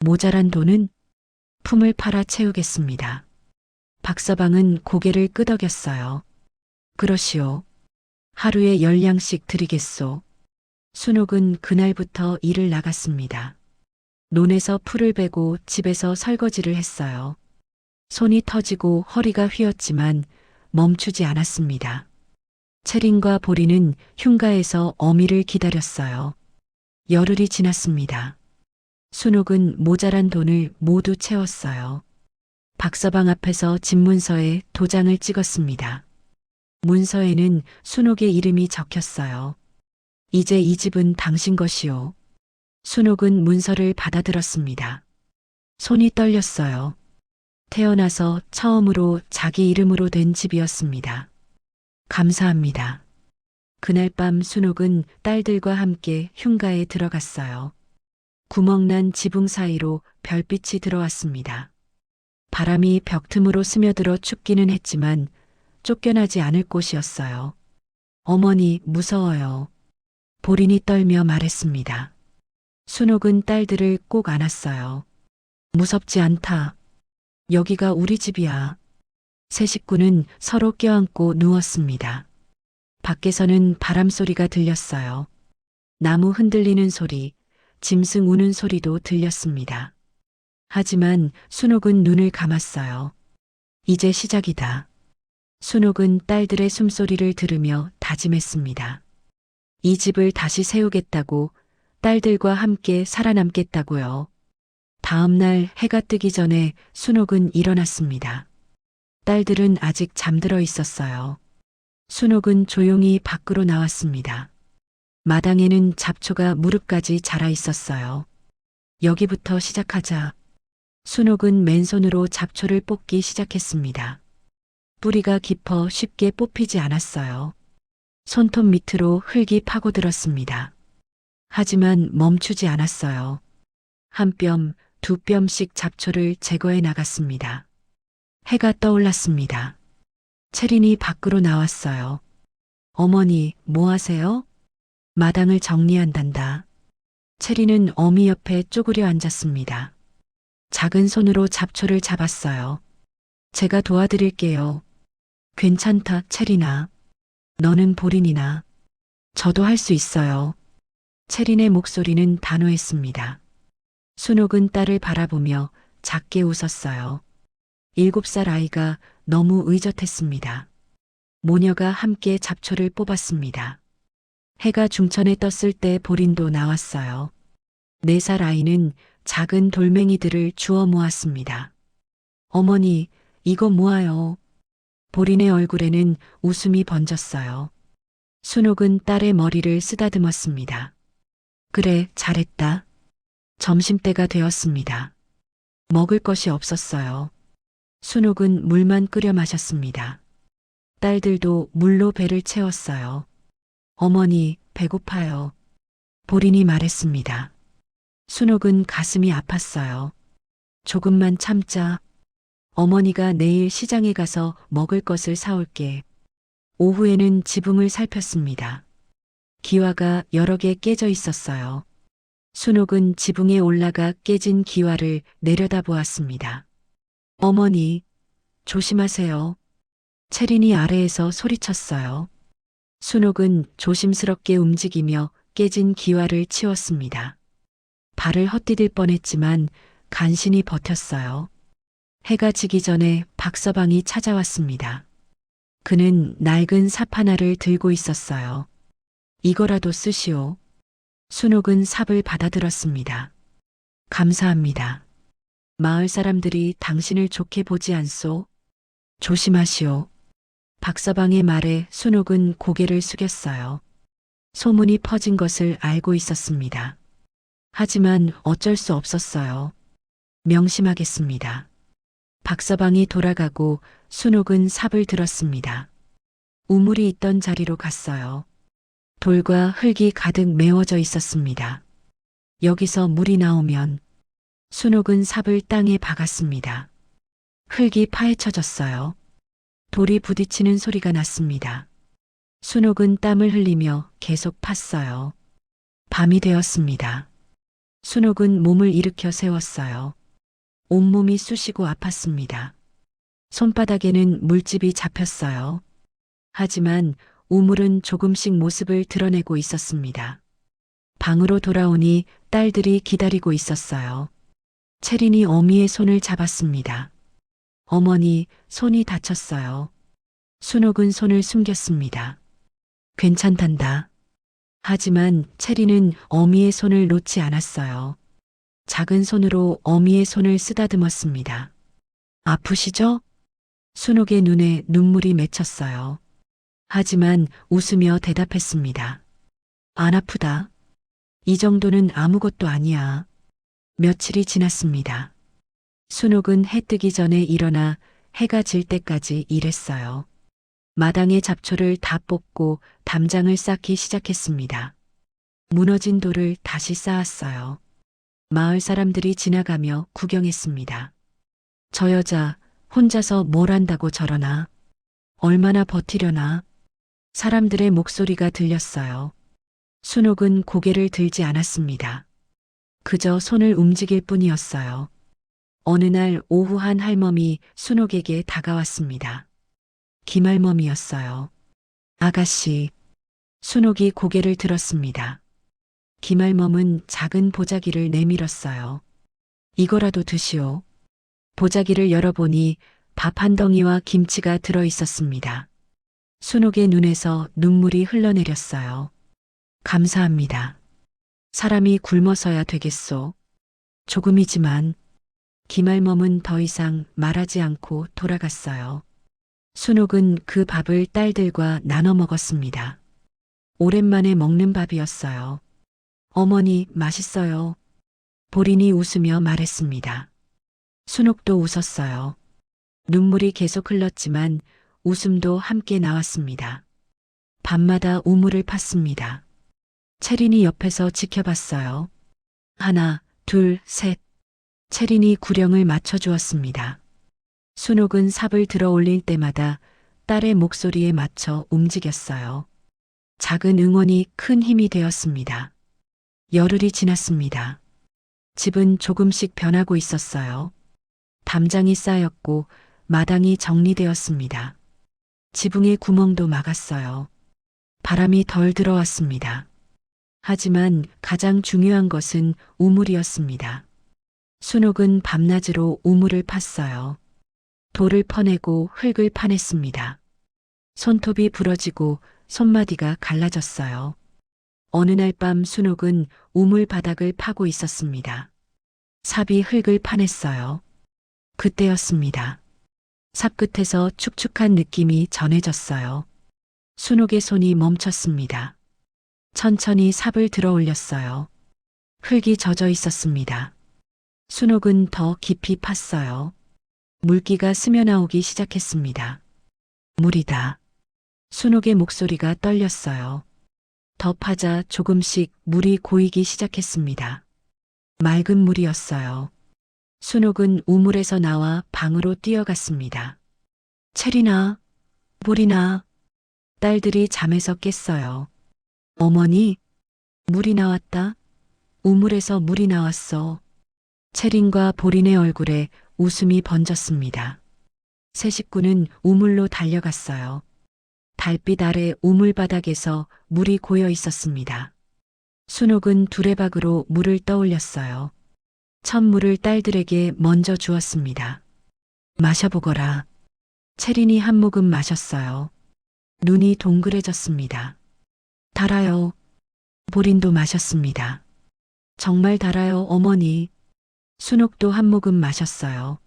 모자란 돈은 품을 팔아 채우겠습니다. 박서방은 고개를 끄덕였어요. 그러시오. 하루에 10량씩 드리겠소. 순옥은 그날부터 일을 나갔습니다. 논에서 풀을 베고 집에서 설거지를 했어요. 손이 터지고 허리가 휘었지만 멈추지 않았습니다. 채린과 보리는 흉가에서 어미를 기다렸어요. 열흘이 지났습니다. 순옥은 모자란 돈을 모두 채웠어요. 박서방 앞에서 집문서에 도장을 찍었습니다. 문서에는 순옥의 이름이 적혔어요. 이제 이 집은 당신 것이오. 순옥은 문서를 받아들었습니다. 손이 떨렸어요. 태어나서 처음으로 자기 이름으로 된 집이었습니다. 감사합니다. 그날 밤 순옥은 딸들과 함께 흉가에 들어갔어요. 구멍난 지붕 사이로 별빛이 들어왔습니다. 바람이 벽 틈으로 스며들어 춥기는 했지만 쫓겨나지 않을 곳이었어요. 어머니, 무서워요. 보린이 떨며 말했습니다. 순옥은 딸들을 꼭 안았어요. 무섭지 않다. 여기가 우리 집이야. 세 식구는 서로 껴안고 누웠습니다. 밖에서는 바람 소리가 들렸어요. 나무 흔들리는 소리, 짐승 우는 소리도 들렸습니다. 하지만 순옥은 눈을 감았어요. 이제 시작이다. 순옥은 딸들의 숨소리를 들으며 다짐했습니다. 이 집을 다시 세우겠다고, 딸들과 함께 살아남겠다고요. 다음 날 해가 뜨기 전에 순옥은 일어났습니다. 딸들은 아직 잠들어 있었어요. 순옥은 조용히 밖으로 나왔습니다. 마당에는 잡초가 무릎까지 자라 있었어요. 여기부터 시작하자. 순옥은 맨손으로 잡초를 뽑기 시작했습니다. 뿌리가 깊어 쉽게 뽑히지 않았어요. 손톱 밑으로 흙이 파고들었습니다. 하지만 멈추지 않았어요. 한 뼘, 두 뼘씩 잡초를 제거해 나갔습니다. 해가 떠올랐습니다. 채린이 밖으로 나왔어요. 어머니, 뭐 하세요? 마당을 정리한단다. 채린은 어미 옆에 쪼그려 앉았습니다. 작은 손으로 잡초를 잡았어요. 제가 도와드릴게요. 괜찮다, 채린아. 너는 보린이나. 저도 할 수 있어요. 채린의 목소리는 단호했습니다. 순옥은 딸을 바라보며 작게 웃었어요. 7살 아이가 너무 의젓했습니다. 모녀가 함께 잡초를 뽑았습니다. 해가 중천에 떴을 때 보린도 나왔어요. 4살 아이는 작은 돌멩이들을 주워 모았습니다. 어머니, 이거 모아요. 보린의 얼굴에는 웃음이 번졌어요. 순옥은 딸의 머리를 쓰다듬었습니다. 그래, 잘했다. 점심때가 되었습니다. 먹을 것이 없었어요. 순옥은 물만 끓여 마셨습니다. 딸들도 물로 배를 채웠어요. 어머니, 배고파요. 보린이 말했습니다. 순옥은 가슴이 아팠어요. 조금만 참자. 어머니가 내일 시장에 가서 먹을 것을 사올게. 오후에는 지붕을 살폈습니다. 기와가 여러 개 깨져 있었어요. 순옥은 지붕에 올라가 깨진 기와를 내려다보았습니다. 어머니, 조심하세요. 채린이 아래에서 소리쳤어요. 순옥은 조심스럽게 움직이며 깨진 기와를 치웠습니다. 발을 헛디딜 뻔했지만 간신히 버텼어요. 해가 지기 전에 박서방이 찾아왔습니다. 그는 낡은 삽 하나를 들고 있었어요. 이거라도 쓰시오. 순옥은 삽을 받아들었습니다. 감사합니다. 마을 사람들이 당신을 좋게 보지 않소? 조심하시오. 박서방의 말에 순옥은 고개를 숙였어요. 소문이 퍼진 것을 알고 있었습니다. 하지만 어쩔 수 없었어요. 명심하겠습니다. 박서방이 돌아가고 순옥은 삽을 들었습니다. 우물이 있던 자리로 갔어요. 돌과 흙이 가득 메워져 있었습니다. 여기서 물이 나오면 순옥은 삽을 땅에 박았습니다. 흙이 파헤쳐졌어요. 돌이 부딪히는 소리가 났습니다. 순옥은 땀을 흘리며 계속 팠어요. 밤이 되었습니다. 순옥은 몸을 일으켜 세웠어요. 온몸이 쑤시고 아팠습니다. 손바닥에는 물집이 잡혔어요. 하지만 우물은 조금씩 모습을 드러내고 있었습니다. 방으로 돌아오니 딸들이 기다리고 있었어요. 채린이 어미의 손을 잡았습니다. 어머니, 손이 다쳤어요. 순옥은 손을 숨겼습니다. 괜찮단다. 하지만 채린은 어미의 손을 놓지 않았어요. 작은 손으로 어미의 손을 쓰다듬었습니다. 아프시죠? 순옥의 눈에 눈물이 맺혔어요. 하지만 웃으며 대답했습니다. 안 아프다. 이 정도는 아무것도 아니야. 며칠이 지났습니다. 순옥은 해 뜨기 전에 일어나 해가 질 때까지 일했어요. 마당의 잡초를 다 뽑고 담장을 쌓기 시작했습니다. 무너진 돌을 다시 쌓았어요. 마을 사람들이 지나가며 구경했습니다. 저 여자 혼자서 뭘 한다고 저러나? 얼마나 버티려나? 사람들의 목소리가 들렸어요. 순옥은 고개를 들지 않았습니다. 그저 손을 움직일 뿐이었어요. 어느 날 오후 한 할멈이 순옥에게 다가왔습니다. 김할멈이었어요. 아가씨. 순옥이 고개를 들었습니다. 김할멈은 작은 보자기를 내밀었어요. 이거라도 드시오. 보자기를 열어보니 밥 한 덩이와 김치가 들어 있었습니다. 순옥의 눈에서 눈물이 흘러내렸어요. 감사합니다. 사람이 굶어서야 되겠소. 조금이지만. 김할멈은 더 이상 말하지 않고 돌아갔어요. 순옥은 그 밥을 딸들과 나눠 먹었습니다. 오랜만에 먹는 밥이었어요. 어머니, 맛있어요. 보린이 웃으며 말했습니다. 순옥도 웃었어요. 눈물이 계속 흘렀지만 웃음도 함께 나왔습니다. 밤마다 우물을 팠습니다. 채린이 옆에서 지켜봤어요. 하나, 둘, 셋. 채린이 구령을 맞춰주었습니다. 순옥은 삽을 들어 올릴 때마다 딸의 목소리에 맞춰 움직였어요. 작은 응원이 큰 힘이 되었습니다. 열흘이 지났습니다. 집은 조금씩 변하고 있었어요. 담장이 쌓였고 마당이 정리되었습니다. 지붕의 구멍도 막았어요. 바람이 덜 들어왔습니다. 하지만 가장 중요한 것은 우물이었습니다. 순옥은 밤낮으로 우물을 팠어요. 돌을 퍼내고 흙을 파냈습니다. 손톱이 부러지고 손마디가 갈라졌어요. 어느 날 밤 순옥은 우물 바닥을 파고 있었습니다. 삽이 흙을 파냈어요. 그때였습니다. 삽 끝에서 축축한 느낌이 전해졌어요. 순옥의 손이 멈췄습니다. 천천히 삽을 들어 올렸어요. 흙이 젖어 있었습니다. 순옥은 더 깊이 팠어요. 물기가 스며나오기 시작했습니다. 물이다. 순옥의 목소리가 떨렸어요. 더 파자 조금씩 물이 고이기 시작했습니다. 맑은 물이었어요. 순옥은 우물에서 나와 방으로 뛰어갔습니다. 채린아, 보린아. 딸들이 잠에서 깼어요. 어머니, 물이 나왔다. 우물에서 물이 나왔어. 채린과 보린의 얼굴에 웃음이 번졌습니다. 세 식구는 우물로 달려갔어요. 달빛 아래 우물 바닥에서 물이 고여 있었습니다. 순옥은 두레박으로 물을 떠올렸어요. 첫 물을 딸들에게 먼저 주었습니다. 마셔보거라. 채린이 한 모금 마셨어요. 눈이 동그래졌습니다. 달아요. 보린도 마셨습니다. 정말 달아요, 어머니. 순옥도 한 모금 마셨어요.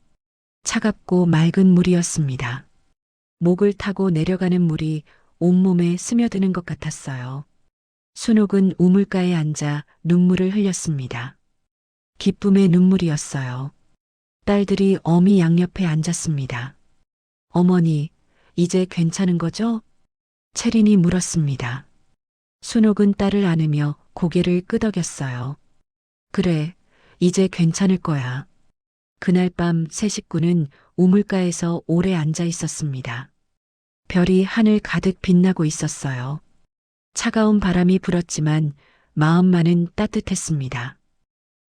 차갑고 맑은 물이었습니다. 목을 타고 내려가는 물이 온몸에 스며드는 것 같았어요. 순옥은 우물가에 앉아 눈물을 흘렸습니다. 기쁨의 눈물이었어요. 딸들이 어미 양옆에 앉았습니다. 어머니, 이제 괜찮은 거죠? 채린이 물었습니다. 순옥은 딸을 안으며 고개를 끄덕였어요. 그래, 이제 괜찮을 거야. 그날 밤 세 식구는 우물가에서 오래 앉아 있었습니다. 별이 하늘 가득 빛나고 있었어요. 차가운 바람이 불었지만 마음만은 따뜻했습니다.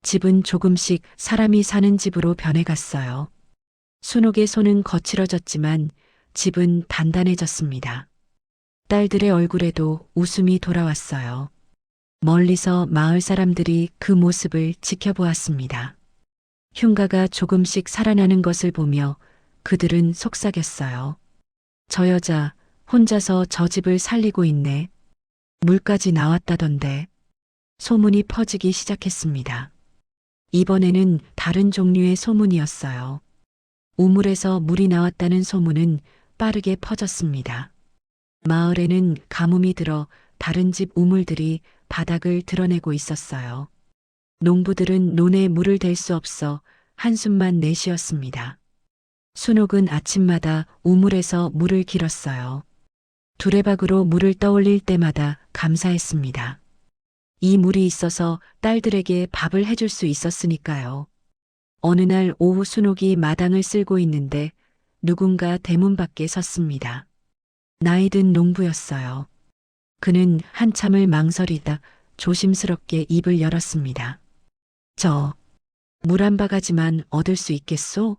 집은 조금씩 사람이 사는 집으로 변해갔어요. 순옥의 손은 거칠어졌지만 집은 단단해졌습니다. 딸들의 얼굴에도 웃음이 돌아왔어요. 멀리서 마을 사람들이 그 모습을 지켜보았습니다. 흉가가 조금씩 살아나는 것을 보며 그들은 속삭였어요. 저 여자 혼자서 저 집을 살리고 있네. 물까지 나왔다던데. 소문이 퍼지기 시작했습니다. 이번에는 다른 종류의 소문이었어요. 우물에서 물이 나왔다는 소문은 빠르게 퍼졌습니다. 마을에는 가뭄이 들어 다른 집 우물들이 바닥을 드러내고 있었어요. 농부들은 논에 물을 댈 수 없어 한숨만 내쉬었습니다. 순옥은 아침마다 우물에서 물을 길었어요. 두레박으로 물을 떠올릴 때마다 감사했습니다. 이 물이 있어서 딸들에게 밥을 해줄 수 있었으니까요. 어느 날 오후 순옥이 마당을 쓸고 있는데 누군가 대문 밖에 섰습니다. 나이든 농부였어요. 그는 한참을 망설이다 조심스럽게 입을 열었습니다. 저, 물 한 바가지만 얻을 수 있겠소?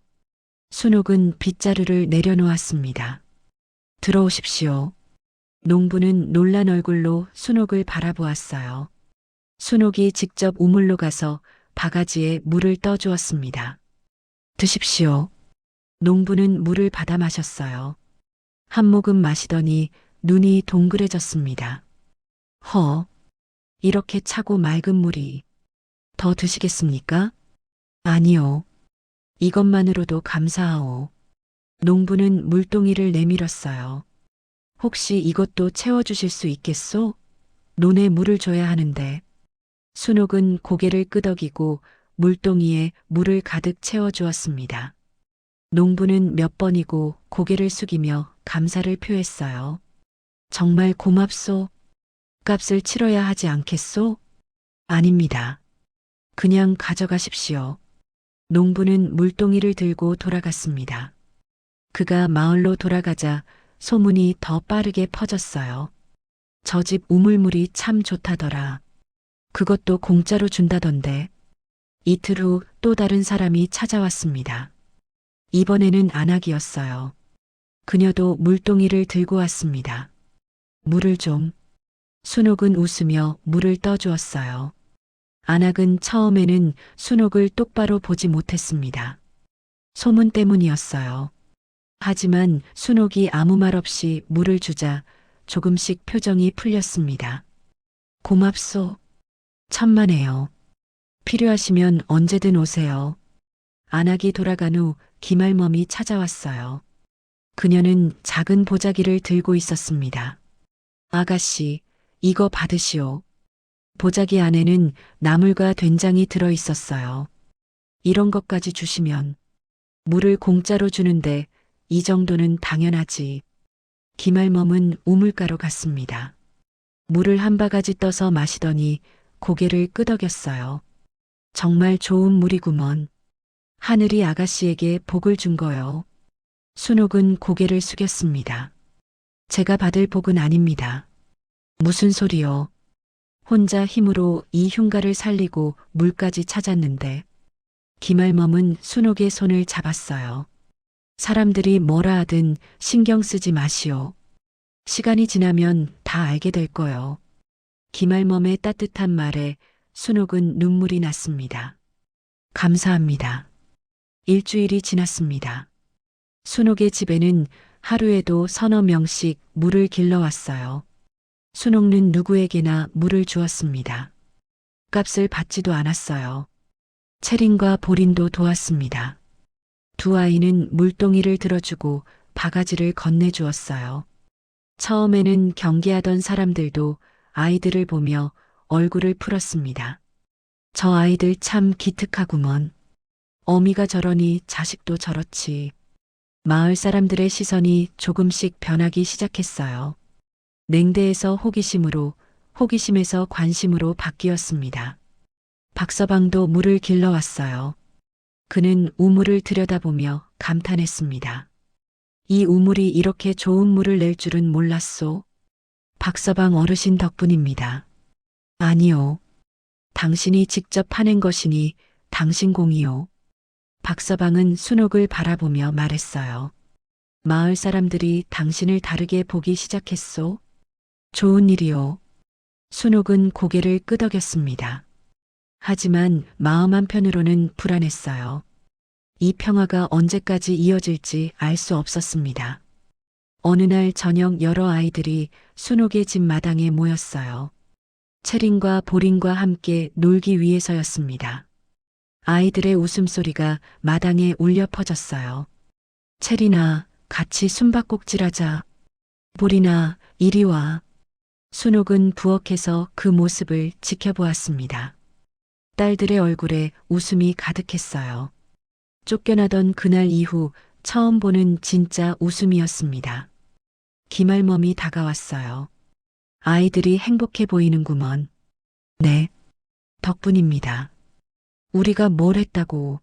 순옥은 빗자루를 내려놓았습니다. 들어오십시오. 농부는 놀란 얼굴로 순옥을 바라보았어요. 순옥이 직접 우물로 가서 바가지에 물을 떠주었습니다. 드십시오. 농부는 물을 받아 마셨어요. 한 모금 마시더니 눈이 동그래졌습니다. 이렇게 차고 맑은 물이. 더 드시겠습니까? 아니요. 이것만으로도 감사하오. 농부는 물동이를 내밀었어요. 혹시 이것도 채워주실 수 있겠소? 논에 물을 줘야 하는데. 순옥은 고개를 끄덕이고 물동이에 물을 가득 채워주었습니다. 농부는 몇 번이고 고개를 숙이며 감사를 표했어요. 정말 고맙소. 값을 치러야 하지 않겠소? 아닙니다. 그냥 가져가십시오. 농부는 물동이를 들고 돌아갔습니다. 그가 마을로 돌아가자 소문이 더 빠르게 퍼졌어요. 저 집 우물물이 참 좋다더라. 그것도 공짜로 준다던데. 이틀 후 또 다른 사람이 찾아왔습니다. 이번에는 안악이었어요. 그녀도 물동이를 들고 왔습니다. 물을 좀. 순옥은 웃으며 물을 떠주었어요. 안악은 처음에는 순옥을 똑바로 보지 못했습니다. 소문 때문이었어요. 하지만 순옥이 아무 말 없이 물을 주자 조금씩 표정이 풀렸습니다. 고맙소. 천만에요. 필요하시면 언제든 오세요. 안악이 돌아간 후 기말멈이 찾아왔어요. 그녀는 작은 보자기를 들고 있었습니다. 아가씨, 이거 받으시오. 보자기 안에는 나물과 된장이 들어 있었어요. 이런 것까지 주시면 물을 공짜로 주는데 이 정도는 당연하지. 기말멈은 우물가로 갔습니다. 물을 한 바가지 떠서 마시더니 고개를 끄덕였어요. 정말 좋은 물이구먼. 하늘이 아가씨에게 복을 준 거요. 순옥은 고개를 숙였습니다. 제가 받을 복은 아닙니다. 무슨 소리요? 혼자 힘으로 이 흉가를 살리고 물까지 찾았는데. 기말멈은 순옥의 손을 잡았어요. 사람들이 뭐라 하든 신경 쓰지 마시오. 시간이 지나면 다 알게 될 거요. 기말멈의 따뜻한 말에 순옥은 눈물이 났습니다. 감사합니다. 일주일이 지났습니다. 순옥의 집에는 하루에도 서너 명씩 물을 길러왔어요. 순옥은 누구에게나 물을 주었습니다. 값을 받지도 않았어요. 채린과 보린도 도왔습니다. 두 아이는 물동이를 들어주고 바가지를 건네주었어요. 처음에는 경계하던 사람들도 아이들을 보며 얼굴을 풀었습니다. 저 아이들 참 기특하구먼. 어미가 저러니 자식도 저렇지. 마을 사람들의 시선이 조금씩 변하기 시작했어요. 냉대에서 호기심으로, 호기심에서 관심으로 바뀌었습니다. 박서방도 물을 길러왔어요. 그는 우물을 들여다보며 감탄했습니다. 이 우물이 이렇게 좋은 물을 낼 줄은 몰랐소. 박서방 어르신 덕분입니다. 아니요. 당신이 직접 파낸 것이니 당신 공이요. 박서방은 순옥을 바라보며 말했어요. 마을 사람들이 당신을 다르게 보기 시작했소. 좋은 일이요. 순옥은 고개를 끄덕였습니다. 하지만 마음 한편으로는 불안했어요. 이 평화가 언제까지 이어질지 알 수 없었습니다. 어느 날 저녁 여러 아이들이 순옥의 집 마당에 모였어요. 채린과 보린과 함께 놀기 위해서였습니다. 아이들의 웃음소리가 마당에 울려 퍼졌어요. 채린아, 같이 숨바꼭질하자. 보린아, 이리 와. 순옥은 부엌에서 그 모습을 지켜보았습니다. 딸들의 얼굴에 웃음이 가득했어요. 쫓겨나던 그날 이후 처음 보는 진짜 웃음이었습니다. 기말멈이 다가왔어요. 아이들이 행복해 보이는구먼. 네, 덕분입니다. 우리가 뭘 했다고.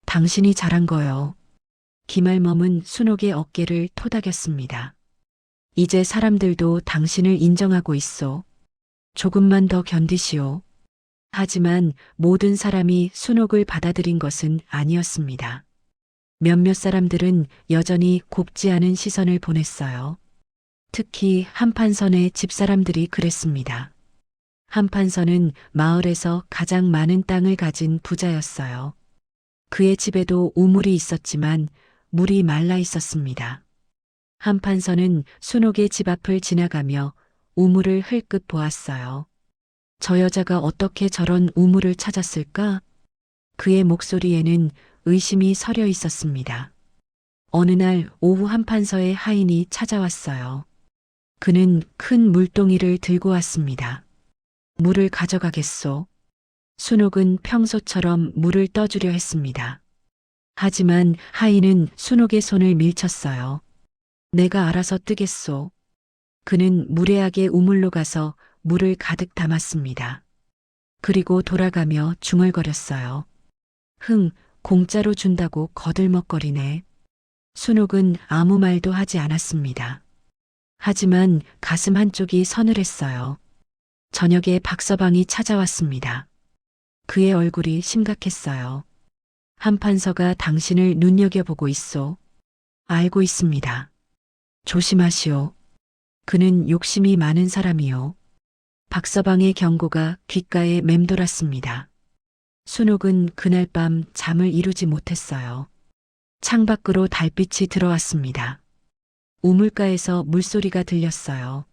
당신이 잘한 거요. 기말멈은 순옥의 어깨를 토닥였습니다. 이제 사람들도 당신을 인정하고 있어. 조금만 더 견디시오. 하지만 모든 사람이 순옥을 받아들인 것은 아니었습니다. 몇몇 사람들은 여전히 곱지 않은 시선을 보냈어요. 특히 한판선의 집사람들이 그랬습니다. 한판선은 마을에서 가장 많은 땅을 가진 부자였어요. 그의 집에도 우물이 있었지만 물이 말라 있었습니다. 한판선은 순옥의 집 앞을 지나가며 우물을 흘끗 보았어요. 저 여자가 어떻게 저런 우물을 찾았을까? 그의 목소리에는 의심이 서려 있었습니다. 어느 날 오후 한판서의 하인이 찾아왔어요. 그는 큰 물동이를 들고 왔습니다. 물을 가져가겠소. 순옥은 평소처럼 물을 떠주려 했습니다. 하지만 하인은 순옥의 손을 밀쳤어요. 내가 알아서 뜨겠소. 그는 무례하게 우물로 가서 물을 가득 담았습니다. 그리고 돌아가며 중얼거렸어요. 공짜로 준다고 거들먹거리네. 순옥은 아무 말도 하지 않았습니다. 하지만 가슴 한쪽이 서늘했어요. 저녁에 박서방이 찾아왔습니다. 그의 얼굴이 심각했어요. 한판서가 당신을 눈여겨보고 있소. 알고 있습니다. 조심하시오. 그는 욕심이 많은 사람이요. 박서방의 경고가 귓가에 맴돌았습니다. 순옥은 그날 밤 잠을 이루지 못했어요. 창밖으로 달빛이 들어왔습니다. 우물가에서 물소리가 들렸어요.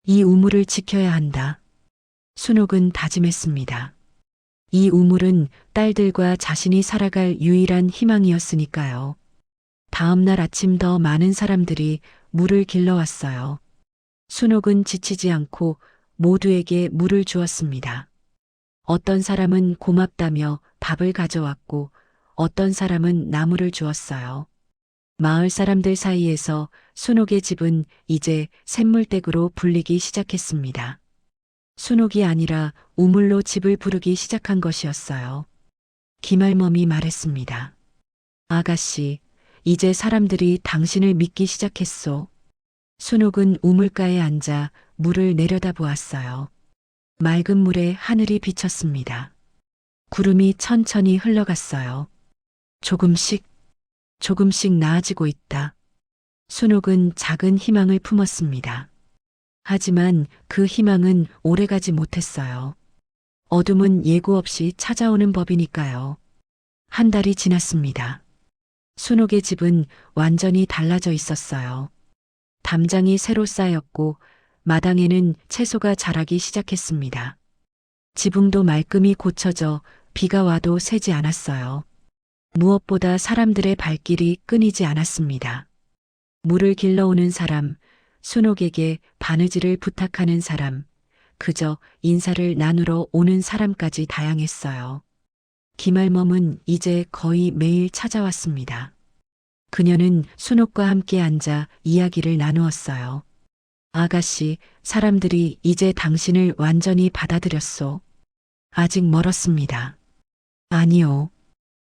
이 우물을 지켜야 한다. 순옥은 다짐했습니다. 이 우물은 딸들과 자신이 살아갈 유일한 희망이었으니까요. 다음 날 아침 더 많은 사람들이 물을 길러왔어요. 순옥은 지치지 않고 모두에게 물을 주었습니다. 어떤 사람은 고맙다며 밥을 가져왔고 어떤 사람은 나무를 주었어요. 마을 사람들 사이에서 순옥의 집은 이제 샘물댁으로 불리기 시작했습니다. 순옥이 아니라 우물로 집을 부르기 시작한 것이었어요. 기말멈이 말했습니다. 아가씨, 이제 사람들이 당신을 믿기 시작했소. 순옥은 우물가에 앉아 물을 내려다보았어요. 맑은 물에 하늘이 비쳤습니다. 구름이 천천히 흘러갔어요. 조금씩 나아지고 있다. 순옥은 작은 희망을 품었습니다. 하지만 그 희망은 오래가지 못했어요. 어둠은 예고 없이 찾아오는 법이니까요. 한 달이 지났습니다. 순옥의 집은 완전히 달라져 있었어요. 담장이 새로 쌓였고 마당에는 채소가 자라기 시작했습니다. 지붕도 말끔히 고쳐져 비가 와도 새지 않았어요. 무엇보다 사람들의 발길이 끊이지 않았습니다. 물을 길러오는 사람, 순옥에게 바느질을 부탁하는 사람, 그저 인사를 나누러 오는 사람까지 다양했어요. 기말멈은 이제 거의 매일 찾아왔습니다. 그녀는 순옥과 함께 앉아 이야기를 나누었어요. 아가씨, 사람들이 이제 당신을 완전히 받아들였소. 아직 멀었습니다. 아니요.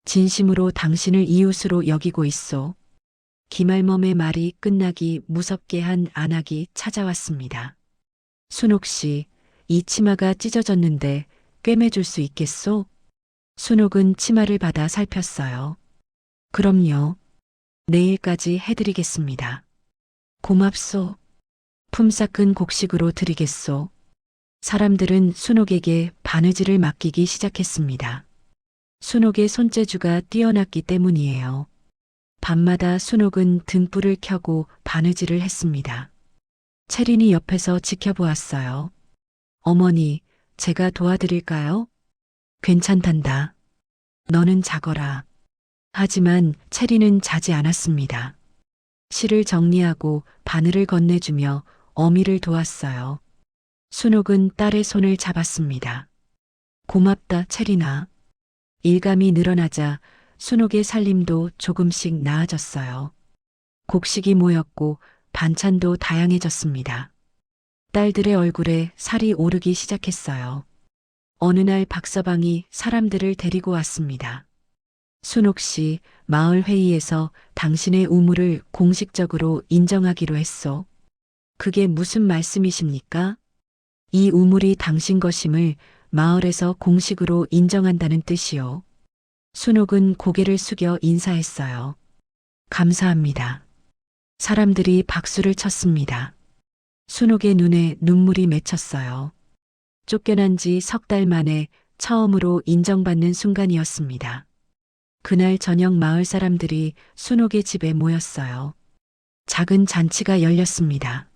진심으로 당신을 이웃으로 여기고 있소. 김할멈의 말이 끝나기 무섭게 한 안악이 찾아왔습니다. 순옥 씨, 이 치마가 찢어졌는데 꿰매줄 수 있겠소? 순옥은 치마를 받아 살폈어요. 그럼요. 내일까지 해드리겠습니다. 고맙소. 품삯은 곡식으로 드리겠소. 사람들은 순옥에게 바느질을 맡기기 시작했습니다. 순옥의 손재주가 뛰어났기 때문이에요. 밤마다 순옥은 등불을 켜고 바느질을 했습니다. 채린이 옆에서 지켜보았어요. 어머니, 제가 도와드릴까요? 괜찮단다. 너는 자거라. 하지만 채린은 자지 않았습니다. 실을 정리하고 바늘을 건네주며 어미를 도왔어요. 순옥은 딸의 손을 잡았습니다. 고맙다, 채린아. 일감이 늘어나자 순옥의 살림도 조금씩 나아졌어요. 곡식이 모였고 반찬도 다양해졌습니다. 딸들의 얼굴에 살이 오르기 시작했어요. 어느 날 박서방이 사람들을 데리고 왔습니다. 순옥 씨, 마을 회의에서 당신의 우물을 공식적으로 인정하기로 했소. 그게 무슨 말씀이십니까? 이 우물이 당신 것임을 마을에서 공식으로 인정한다는 뜻이요. 순옥은 고개를 숙여 인사했어요. 감사합니다. 사람들이 박수를 쳤습니다. 순옥의 눈에 눈물이 맺혔어요. 쫓겨난 지 석 달 만에 처음으로 인정받는 순간이었습니다. 그날 저녁 마을 사람들이 순옥의 집에 모였어요. 작은 잔치가 열렸습니다.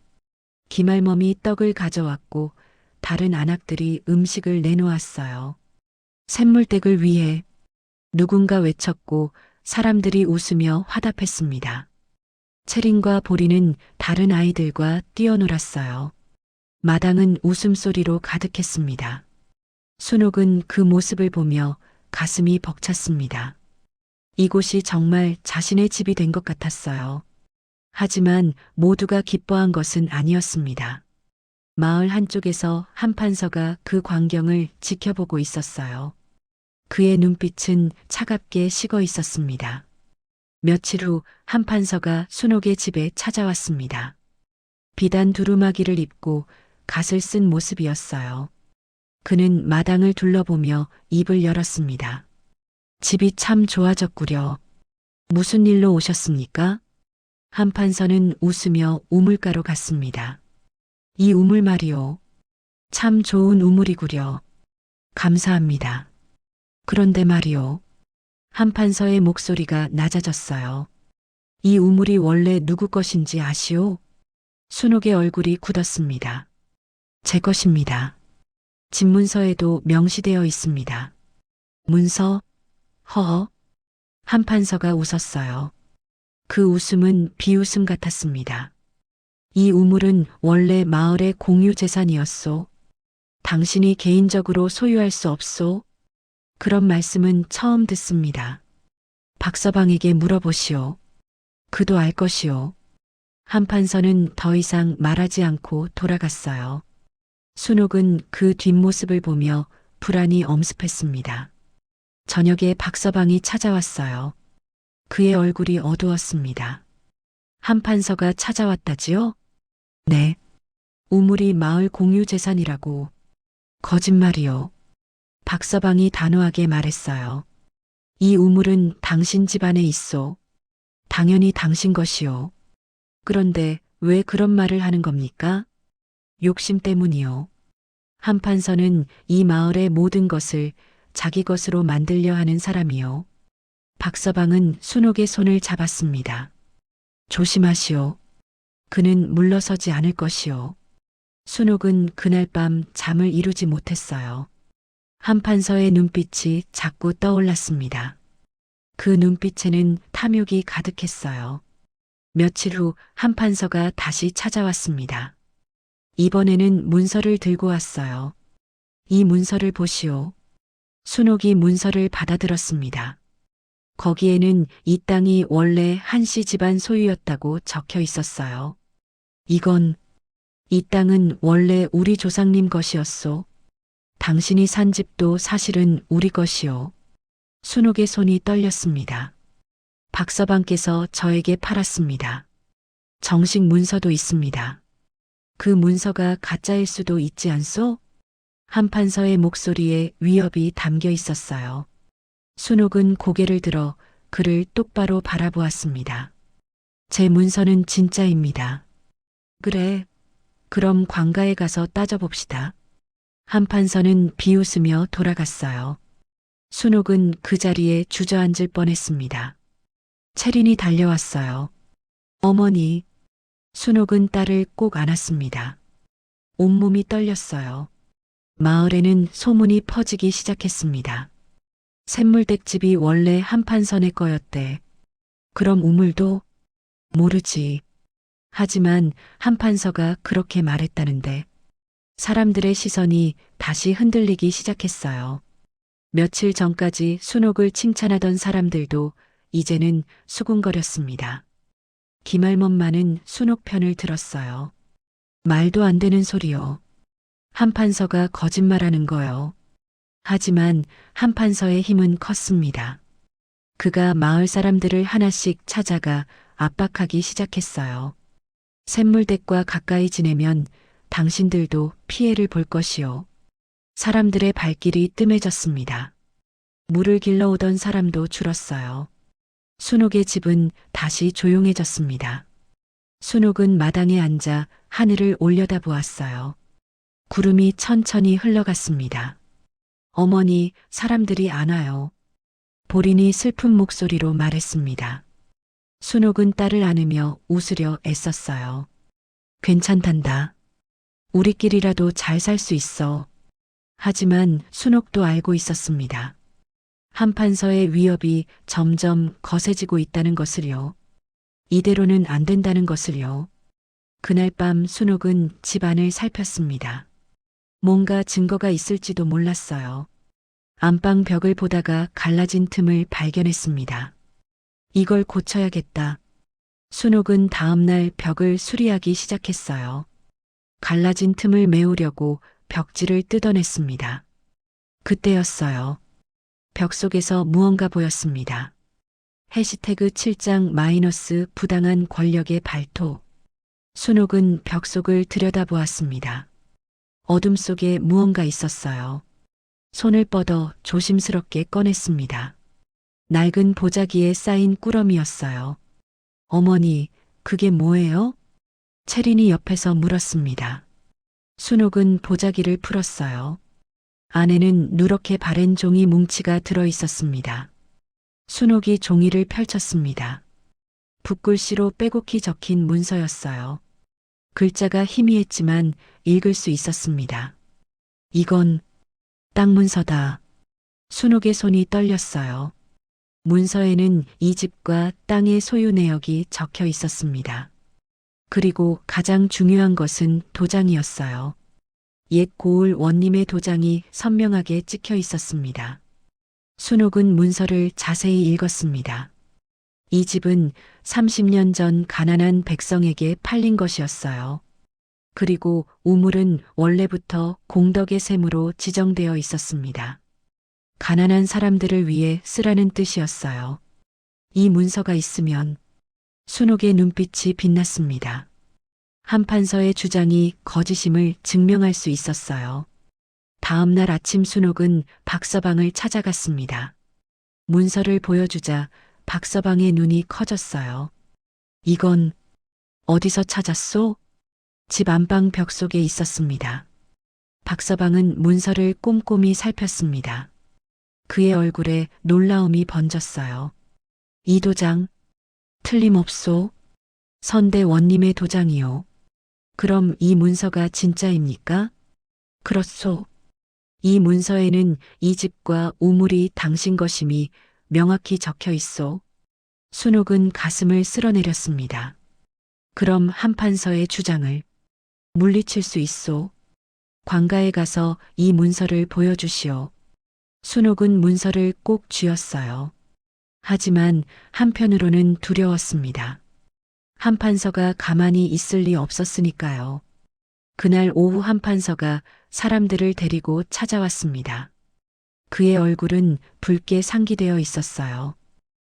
김할멈이 떡을 가져왔고 다른 안악들이 음식을 내놓았어요. 샘물댁을 위해 누군가 외쳤고 사람들이 웃으며 화답했습니다. 채린과 보리는 다른 아이들과 뛰어놀았어요. 마당은 웃음소리로 가득했습니다. 순옥은 그 모습을 보며 가슴이 벅찼습니다. 이곳이 정말 자신의 집이 된 것 같았어요. 하지만 모두가 기뻐한 것은 아니었습니다. 마을 한쪽에서 한판서가 그 광경을 지켜보고 있었어요. 그의 눈빛은 차갑게 식어 있었습니다. 며칠 후 한판서가 순옥의 집에 찾아왔습니다. 비단 두루마기를 입고 갓을 쓴 모습이었어요. 그는 마당을 둘러보며 입을 열었습니다. 집이 참 좋아졌구려. 무슨 일로 오셨습니까? 한판서는 웃으며 우물가로 갔습니다. 이 우물 말이오. 참 좋은 우물이구려. 감사합니다. 그런데 말이오. 한판서의 목소리가 낮아졌어요. 이 우물이 원래 누구 것인지 아시오? 순옥의 얼굴이 굳었습니다. 제 것입니다. 집문서에도 명시되어 있습니다. 문서? 허허. 한판서가 웃었어요. 그 웃음은 비웃음 같았습니다. 이 우물은 원래 마을의 공유 재산이었소. 당신이 개인적으로 소유할 수 없소. 그런 말씀은 처음 듣습니다. 박서방에게 물어보시오. 그도 알 것이오. 한판서는 더 이상 말하지 않고 돌아갔어요. 순옥은 그 뒷모습을 보며 불안이 엄습했습니다. 저녁에 박서방이 찾아왔어요. 그의 얼굴이 어두웠습니다. 한판서가 찾아왔다지요? 네. 우물이 마을 공유 재산이라고. 거짓말이요. 박서방이 단호하게 말했어요. 이 우물은 당신 집안에 있소. 당연히 당신 것이요. 그런데 왜 그런 말을 하는 겁니까? 욕심 때문이요. 한판서는 이 마을의 모든 것을 자기 것으로 만들려 하는 사람이요. 박서방은 순옥의 손을 잡았습니다. 조심하시오. 그는 물러서지 않을 것이요. 순옥은 그날 밤 잠을 이루지 못했어요. 한판서의 눈빛이 자꾸 떠올랐습니다. 그 눈빛에는 탐욕이 가득했어요. 며칠 후 한판서가 다시 찾아왔습니다. 이번에는 문서를 들고 왔어요. 이 문서를 보시오. 순옥이 문서를 받아들었습니다. 거기에는 이 땅이 원래 한씨 집안 소유였다고 적혀 있었어요. 이 땅은 원래 우리 조상님 것이었소. 당신이 산 집도 사실은 우리 것이요. 순옥의 손이 떨렸습니다. 박서방께서 저에게 팔았습니다. 정식 문서도 있습니다. 그 문서가 가짜일 수도 있지 않소? 한판서의 목소리에 위협이 담겨 있었어요. 순옥은 고개를 들어 그를 똑바로 바라보았습니다. 제 문서는 진짜입니다. 그래. 그럼 관가에 가서 따져봅시다. 한판서는 비웃으며 돌아갔어요. 순옥은 그 자리에 주저앉을 뻔했습니다. 채린이 달려왔어요. 어머니. 순옥은 딸을 꼭 안았습니다. 온몸이 떨렸어요. 마을에는 소문이 퍼지기 시작했습니다. 샘물댁집이 원래 한판선의 거였대. 그럼 우물도? 모르지. 하지만 한판서가 그렇게 말했다는데 사람들의 시선이 다시 흔들리기 시작했어요. 며칠 전까지 순옥을 칭찬하던 사람들도 이제는 수군거렸습니다. 김할멈만은 순옥 편을 들었어요. 말도 안 되는 소리요. 한판서가 거짓말하는 거요. 하지만 한판서의 힘은 컸습니다. 그가 마을 사람들을 하나씩 찾아가 압박하기 시작했어요. 샘물댁과 가까이 지내면 당신들도 피해를 볼 것이요. 사람들의 발길이 뜸해졌습니다. 물을 길러오던 사람도 줄었어요. 순옥의 집은 다시 조용해졌습니다. 순옥은 마당에 앉아 하늘을 올려다보았어요. 구름이 천천히 흘러갔습니다. 어머니, 사람들이 안 와요. 보린이 슬픈 목소리로 말했습니다. 순옥은 딸을 안으며 웃으려 애썼어요. 괜찮단다. 우리끼리라도 잘 살 수 있어. 하지만 순옥도 알고 있었습니다. 한판서의 위협이 점점 거세지고 있다는 것을요. 이대로는 안 된다는 것을요. 그날 밤 순옥은 집안을 살폈습니다. 뭔가 증거가 있을지도 몰랐어요. 안방 벽을 보다가 갈라진 틈을 발견했습니다. 이걸 고쳐야겠다. 순옥은 다음날 벽을 수리하기 시작했어요. 갈라진 틈을 메우려고 벽지를 뜯어냈습니다. 그때였어요. 벽 속에서 무언가 보였습니다. 해시태그 7장 마이너스 부당한 권력의 발톱. 순옥은 벽 속을 들여다보았습니다. 어둠 속에 무언가 있었어요. 손을 뻗어 조심스럽게 꺼냈습니다. 낡은 보자기에 쌓인 꾸러미였어요. 어머니, 그게 뭐예요? 채린이 옆에서 물었습니다. 순옥은 보자기를 풀었어요. 안에는 누렇게 바랜 종이 뭉치가 들어 있었습니다. 순옥이 종이를 펼쳤습니다. 붓글씨로 빼곡히 적힌 문서였어요. 글자가 희미했지만 읽을 수 있었습니다. 이건 땅 문서다. 순옥의 손이 떨렸어요. 문서에는 이 집과 땅의 소유 내역이 적혀 있었습니다. 그리고 가장 중요한 것은 도장이었어요. 옛 고을 원님의 도장이 선명하게 찍혀 있었습니다. 순옥은 문서를 자세히 읽었습니다. 이 집은 30년 전 가난한 백성에게 팔린 것이었어요. 그리고 우물은 원래부터 공덕의 셈으로 지정되어 있었습니다. 가난한 사람들을 위해 쓰라는 뜻이었어요. 이 문서가 있으면 순옥의 눈빛이 빛났습니다. 한판서의 주장이 거짓임을 증명할 수 있었어요. 다음 날 아침 순옥은 박서방을 찾아갔습니다. 문서를 보여주자 박서방의 눈이 커졌어요. 이건 어디서 찾았소? 집 안방 벽 속에 있었습니다. 박서방은 문서를 꼼꼼히 살폈습니다. 그의 얼굴에 놀라움이 번졌어요. 이 도장, 틀림없소. 선대 원님의 도장이요. 그럼 이 문서가 진짜입니까? 그렇소. 이 문서에는 이 집과 우물이 당신 것임이 명확히 적혀 있소. 순옥은 가슴을 쓸어내렸습니다. 그럼 한판서의 주장을 물리칠 수 있소. 관가에 가서 이 문서를 보여주시오. 순옥은 문서를 꼭 쥐었어요. 하지만 한편으로는 두려웠습니다. 한판서가 가만히 있을 리 없었으니까요. 그날 오후 한판서가 사람들을 데리고 찾아왔습니다. 그의 얼굴은 붉게 상기되어 있었어요.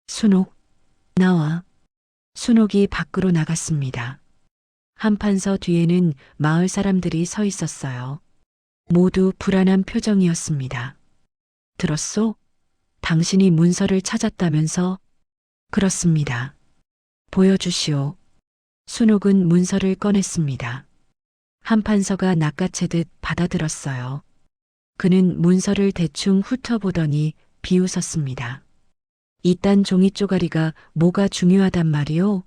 순옥, 나와. 순옥이 밖으로 나갔습니다. 한판서 뒤에는 마을 사람들이 서 있었어요. 모두 불안한 표정이었습니다. 들었소? 당신이 문서를 찾았다면서? 그렇습니다. 보여주시오. 순옥은 문서를 꺼냈습니다. 한판서가 낚아채듯 받아들었어요. 그는 문서를 대충 훑어보더니 비웃었습니다. 이딴 종이 쪼가리가 뭐가 중요하단 말이오?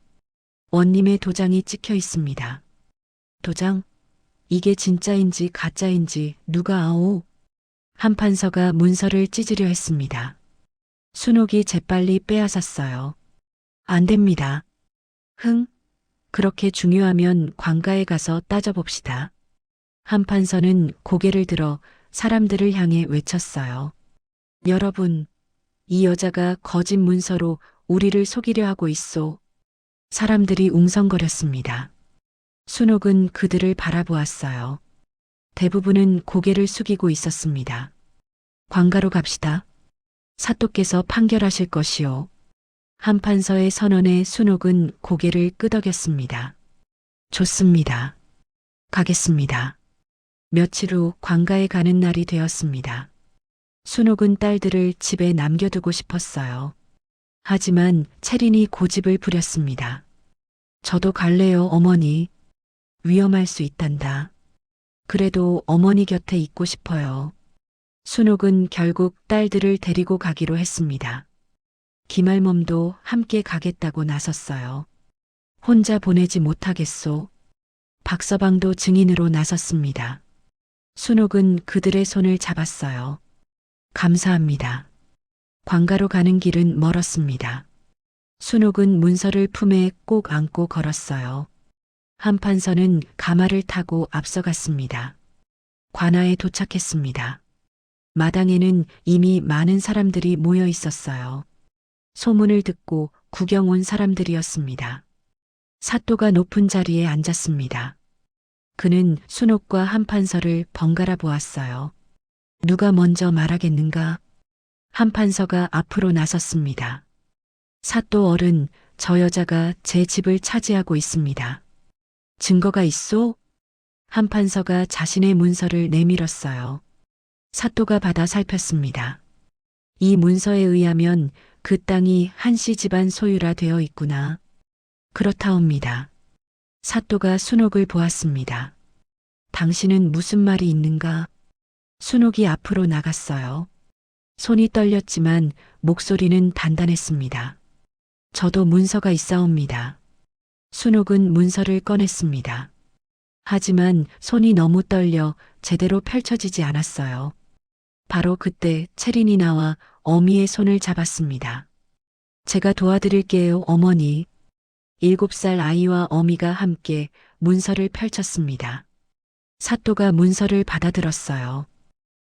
원님의 도장이 찍혀 있습니다. 도장? 이게 진짜인지 가짜인지 누가 아오? 한판서가 문서를 찢으려 했습니다. 순옥이 재빨리 빼앗았어요. 안 됩니다. 흥? 그렇게 중요하면 관가에 가서 따져봅시다. 한판서는 고개를 들어 사람들을 향해 외쳤어요. 여러분, 이 여자가 거짓 문서로 우리를 속이려 하고 있소. 사람들이 웅성거렸습니다. 순옥은 그들을 바라보았어요. 대부분은 고개를 숙이고 있었습니다. 관가로 갑시다. 사또께서 판결하실 것이오. 한판서의 선언에 순옥은 고개를 끄덕였습니다. 좋습니다. 가겠습니다. 며칠 후 관가에 가는 날이 되었습니다. 순옥은 딸들을 집에 남겨두고 싶었어요. 하지만 채린이 고집을 부렸습니다. 저도 갈래요, 어머니. 위험할 수 있단다. 그래도 어머니 곁에 있고 싶어요. 순옥은 결국 딸들을 데리고 가기로 했습니다. 김할멈도 함께 가겠다고 나섰어요. 혼자 보내지 못하겠소. 박서방도 증인으로 나섰습니다. 순옥은 그들의 손을 잡았어요. 감사합니다. 관가로 가는 길은 멀었습니다. 순옥은 문서를 품에 꼭 안고 걸었어요. 한판서는 가마를 타고 앞서갔습니다. 관아에 도착했습니다. 마당에는 이미 많은 사람들이 모여 있었어요. 소문을 듣고 구경 온 사람들이었습니다. 사또가 높은 자리에 앉았습니다. 그는 순옥과 한판서를 번갈아 보았어요. 누가 먼저 말하겠는가? 한판서가 앞으로 나섰습니다. 사또 어른, 저 여자가 제 집을 차지하고 있습니다. 증거가 있소? 한판서가 자신의 문서를 내밀었어요. 사또가 받아 살폈습니다. 이 문서에 의하면 그 땅이 한씨 집안 소유라 되어 있구나. 그렇다옵니다. 사또가 순옥을 보았습니다. 당신은 무슨 말이 있는가? 순옥이 앞으로 나갔어요. 손이 떨렸지만 목소리는 단단했습니다. 저도 문서가 있사옵니다. 순옥은 문서를 꺼냈습니다. 하지만 손이 너무 떨려 제대로 펼쳐지지 않았어요. 바로 그때 채린이 나와 어미의 손을 잡았습니다. 제가 도와드릴게요, 어머니. 7살 아이와 어미가 함께 문서를 펼쳤습니다. 사또가 문서를 받아들었어요.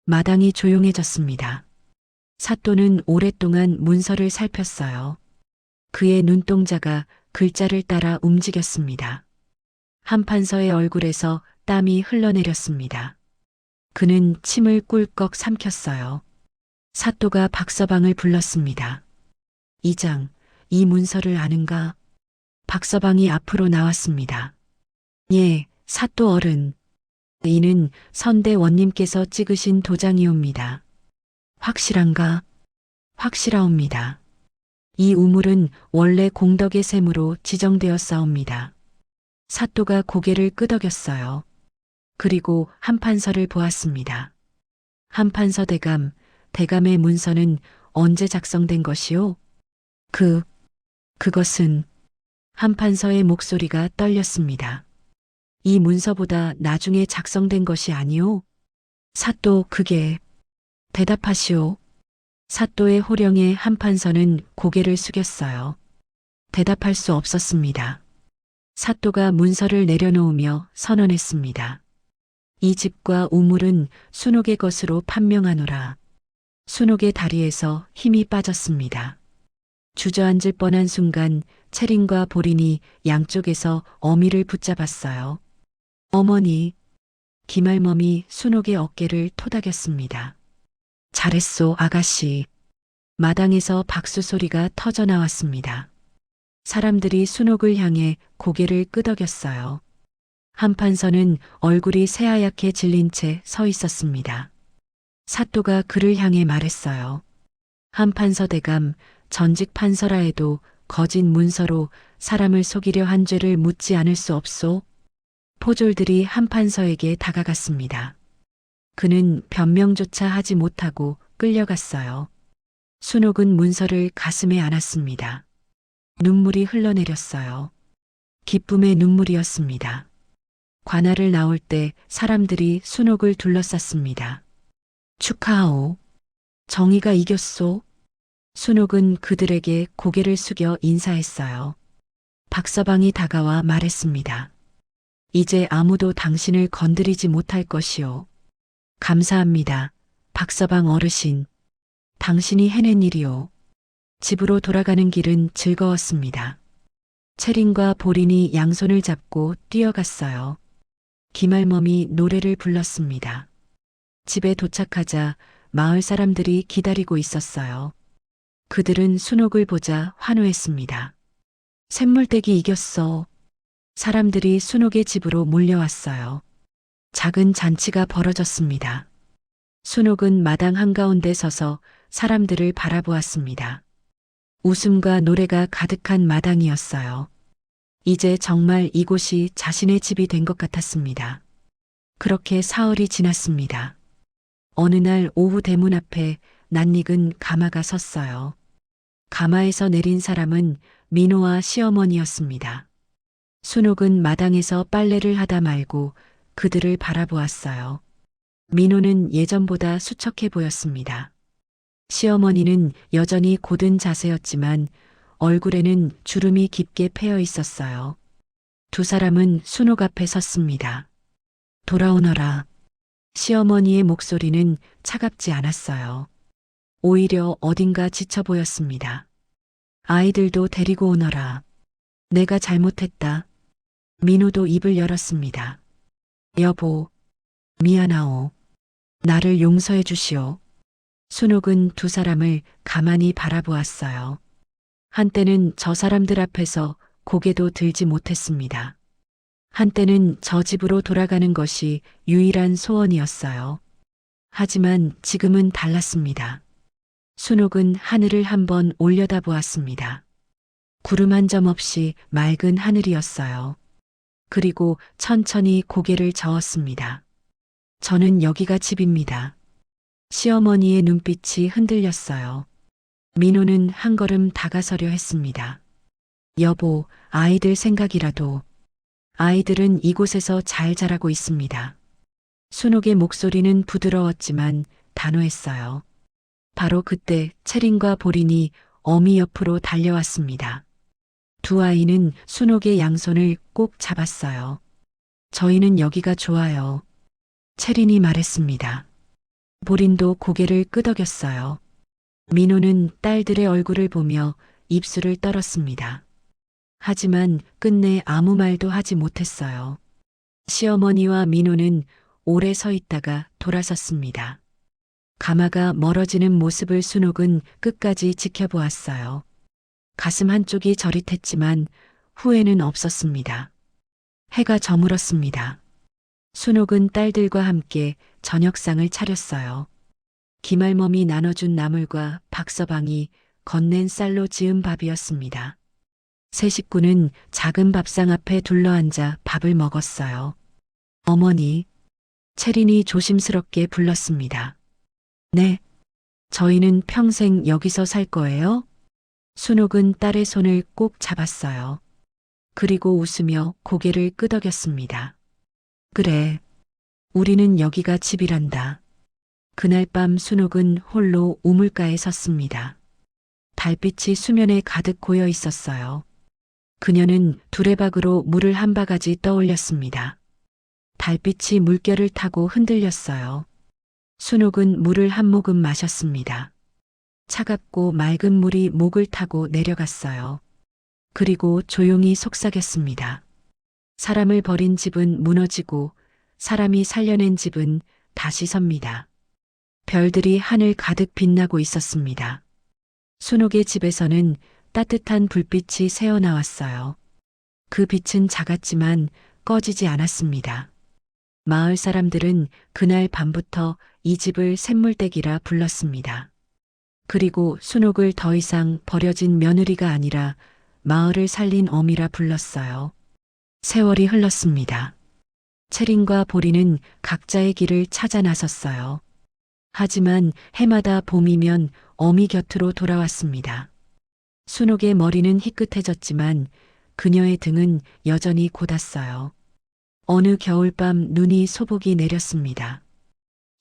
마당이 조용해졌습니다. 사또는 오랫동안 문서를 살폈어요. 그의 눈동자가 글자를 따라 움직였습니다. 한판서의 얼굴에서 땀이 흘러내렸습니다. 그는 침을 꿀꺽 삼켰어요. 사또가 박서방을 불렀습니다. 이장, 이 문서를 아는가? 박서방이 앞으로 나왔습니다. 예, 사또 어른. 이는 선대 원님께서 찍으신 도장이옵니다. 확실한가? 확실하옵니다. 이 우물은 원래 공덕의 셈으로 지정되었사옵니다. 사또가 고개를 끄덕였어요. 그리고 한판서를 보았습니다. 한판서 대감, 대감의 문서는 언제 작성된 것이오? 그것은 한판서의 목소리가 떨렸습니다. 이 문서보다 나중에 작성된 것이 아니오? 사또 그게 대답하시오. 사또의 호령에 한판서는 고개를 숙였어요. 대답할 수 없었습니다. 사또가 문서를 내려놓으며 선언했습니다. 이 집과 우물은 순옥의 것으로 판명하노라. 순옥의 다리에서 힘이 빠졌습니다. 주저앉을 뻔한 순간 채린과 보린이 양쪽에서 어미를 붙잡았어요. 어머니, 김할멈이 순옥의 어깨를 토닥였습니다. 잘했소, 아가씨. 마당에서 박수 소리가 터져 나왔습니다. 사람들이 순옥을 향해 고개를 끄덕였어요. 한판서는 얼굴이 새하얗게 질린 채 서 있었습니다. 사또가 그를 향해 말했어요. 한판서 대감, 전직 판서라 해도 거짓 문서로 사람을 속이려 한 죄를 묻지 않을 수 없소. 포졸들이 한판서에게 다가갔습니다. 그는 변명조차 하지 못하고 끌려갔어요. 순옥은 문서를 가슴에 안았습니다. 눈물이 흘러내렸어요. 기쁨의 눈물이었습니다. 관할을 나올 때 사람들이 순옥을 둘러쌌습니다. 축하하오. 정의가 이겼소. 순옥은 그들에게 고개를 숙여 인사했어요. 박서방이 다가와 말했습니다. 이제 아무도 당신을 건드리지 못할 것이오. 감사합니다. 박서방 어르신. 당신이 해낸 일이오. 집으로 돌아가는 길은 즐거웠습니다. 채린과 보린이 양손을 잡고 뛰어갔어요. 기말멈이 노래를 불렀습니다. 집에 도착하자 마을 사람들이 기다리고 있었어요. 그들은 순옥을 보자 환호했습니다. 샘물떼기 이겼어. 사람들이 순옥의 집으로 몰려왔어요. 작은 잔치가 벌어졌습니다. 순옥은 마당 한가운데 서서 사람들을 바라보았습니다. 웃음과 노래가 가득한 마당이었어요. 이제 정말 이곳이 자신의 집이 된 것 같았습니다. 그렇게 사흘이 지났습니다. 어느 날 오후 대문 앞에 낯익은 가마가 섰어요. 가마에서 내린 사람은 민호와 시어머니였습니다. 순옥은 마당에서 빨래를 하다 말고 그들을 바라보았어요. 민호는 예전보다 수척해 보였습니다. 시어머니는 여전히 고든 자세였지만 얼굴에는 주름이 깊게 패여 있었어요. 두 사람은 순옥 앞에 섰습니다. 돌아오너라. 시어머니의 목소리는 차갑지 않았어요. 오히려 어딘가 지쳐 보였습니다. 아이들도 데리고 오너라. 내가 잘못했다. 민호도 입을 열었습니다. 여보, 미안하오. 나를 용서해 주시오. 순옥은 두 사람을 가만히 바라보았어요. 한때는 저 사람들 앞에서 고개도 들지 못했습니다. 한때는 저 집으로 돌아가는 것이 유일한 소원이었어요. 하지만 지금은 달랐습니다. 순옥은 하늘을 한번 올려다 보았습니다. 구름 한 점 없이 맑은 하늘이었어요. 그리고 천천히 고개를 저었습니다. 저는 여기가 집입니다. 시어머니의 눈빛이 흔들렸어요. 민호는 한 걸음 다가서려 했습니다. 여보, 아이들 생각이라도. 아이들은 이곳에서 잘 자라고 있습니다. 순옥의 목소리는 부드러웠지만 단호했어요. 바로 그때 채린과 보린이 어미 옆으로 달려왔습니다. 두 아이는 순옥의 양손을 꼭 잡았어요. 저희는 여기가 좋아요. 채린이 말했습니다. 보린도 고개를 끄덕였어요. 민호는 딸들의 얼굴을 보며 입술을 떨었습니다. 하지만 끝내 아무 말도 하지 못했어요. 시어머니와 민호는 오래 서 있다가 돌아섰습니다. 가마가 멀어지는 모습을 순옥은 끝까지 지켜보았어요. 가슴 한쪽이 저릿했지만 후회는 없었습니다. 해가 저물었습니다. 순옥은 딸들과 함께 저녁상을 차렸어요. 기말멈이 나눠준 나물과 박서방이 건넨 쌀로 지은 밥이었습니다. 세 식구는 작은 밥상 앞에 둘러앉아 밥을 먹었어요. 어머니, 채린이 조심스럽게 불렀습니다. 네, 저희는 평생 여기서 살 거예요? 순옥은 딸의 손을 꼭 잡았어요. 그리고 웃으며 고개를 끄덕였습니다. 그래, 우리는 여기가 집이란다. 그날 밤 순옥은 홀로 우물가에 섰습니다. 달빛이 수면에 가득 고여 있었어요. 그녀는 두레박으로 물을 한 바가지 떠올렸습니다. 달빛이 물결을 타고 흔들렸어요. 순옥은 물을 한 모금 마셨습니다. 차갑고 맑은 물이 목을 타고 내려갔어요. 그리고 조용히 속삭였습니다. 사람을 버린 집은 무너지고 사람이 살려낸 집은 다시 섭니다. 별들이 하늘 가득 빛나고 있었습니다. 순옥의 집에서는 따뜻한 불빛이 새어나왔어요. 그 빛은 작았지만 꺼지지 않았습니다. 마을 사람들은 그날 밤부터 이 집을 샘물댁이라 불렀습니다. 그리고 순옥을 더 이상 버려진 며느리가 아니라 마을을 살린 어미라 불렀어요. 세월이 흘렀습니다. 채린과 보리는 각자의 길을 찾아 나섰어요. 하지만 해마다 봄이면 어미 곁으로 돌아왔습니다. 순옥의 머리는 희끗해졌지만 그녀의 등은 여전히 곧았어요. 어느 겨울밤 눈이 소복이 내렸습니다.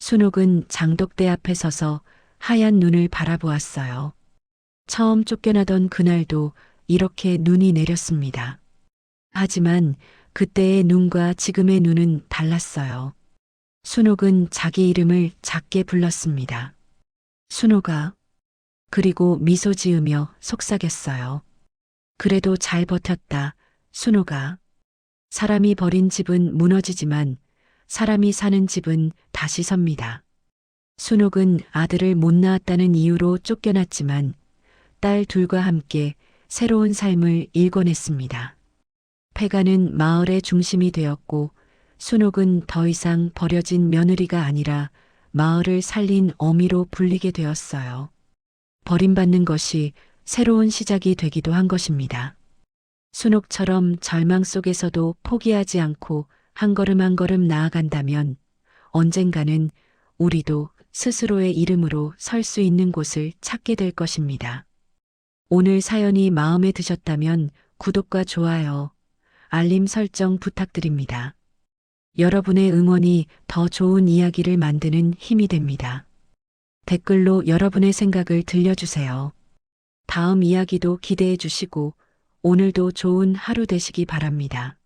순옥은 장독대 앞에 서서 하얀 눈을 바라보았어요. 처음 쫓겨나던 그날도 이렇게 눈이 내렸습니다. 하지만 그때의 눈과 지금의 눈은 달랐어요. 순옥은 자기 이름을 작게 불렀습니다. 순옥아. 그리고 미소 지으며 속삭였어요. 그래도 잘 버텼다, 순옥아. 사람이 버린 집은 무너지지만 사람이 사는 집은 다시 섭니다. 순옥은 아들을 못 낳았다는 이유로 쫓겨났지만 딸 둘과 함께 새로운 삶을 일궈냈습니다. 폐가는 마을의 중심이 되었고 순옥은 더 이상 버려진 며느리가 아니라 마을을 살린 어미로 불리게 되었어요. 버림받는 것이 새로운 시작이 되기도 한 것입니다. 순옥처럼 절망 속에서도 포기하지 않고 한 걸음 한 걸음 나아간다면 언젠가는 우리도 스스로의 이름으로 설 수 있는 곳을 찾게 될 것입니다. 오늘 사연이 마음에 드셨다면 구독과 좋아요, 알림 설정 부탁드립니다. 여러분의 응원이 더 좋은 이야기를 만드는 힘이 됩니다. 댓글로 여러분의 생각을 들려주세요. 다음 이야기도 기대해 주시고 오늘도 좋은 하루 되시기 바랍니다.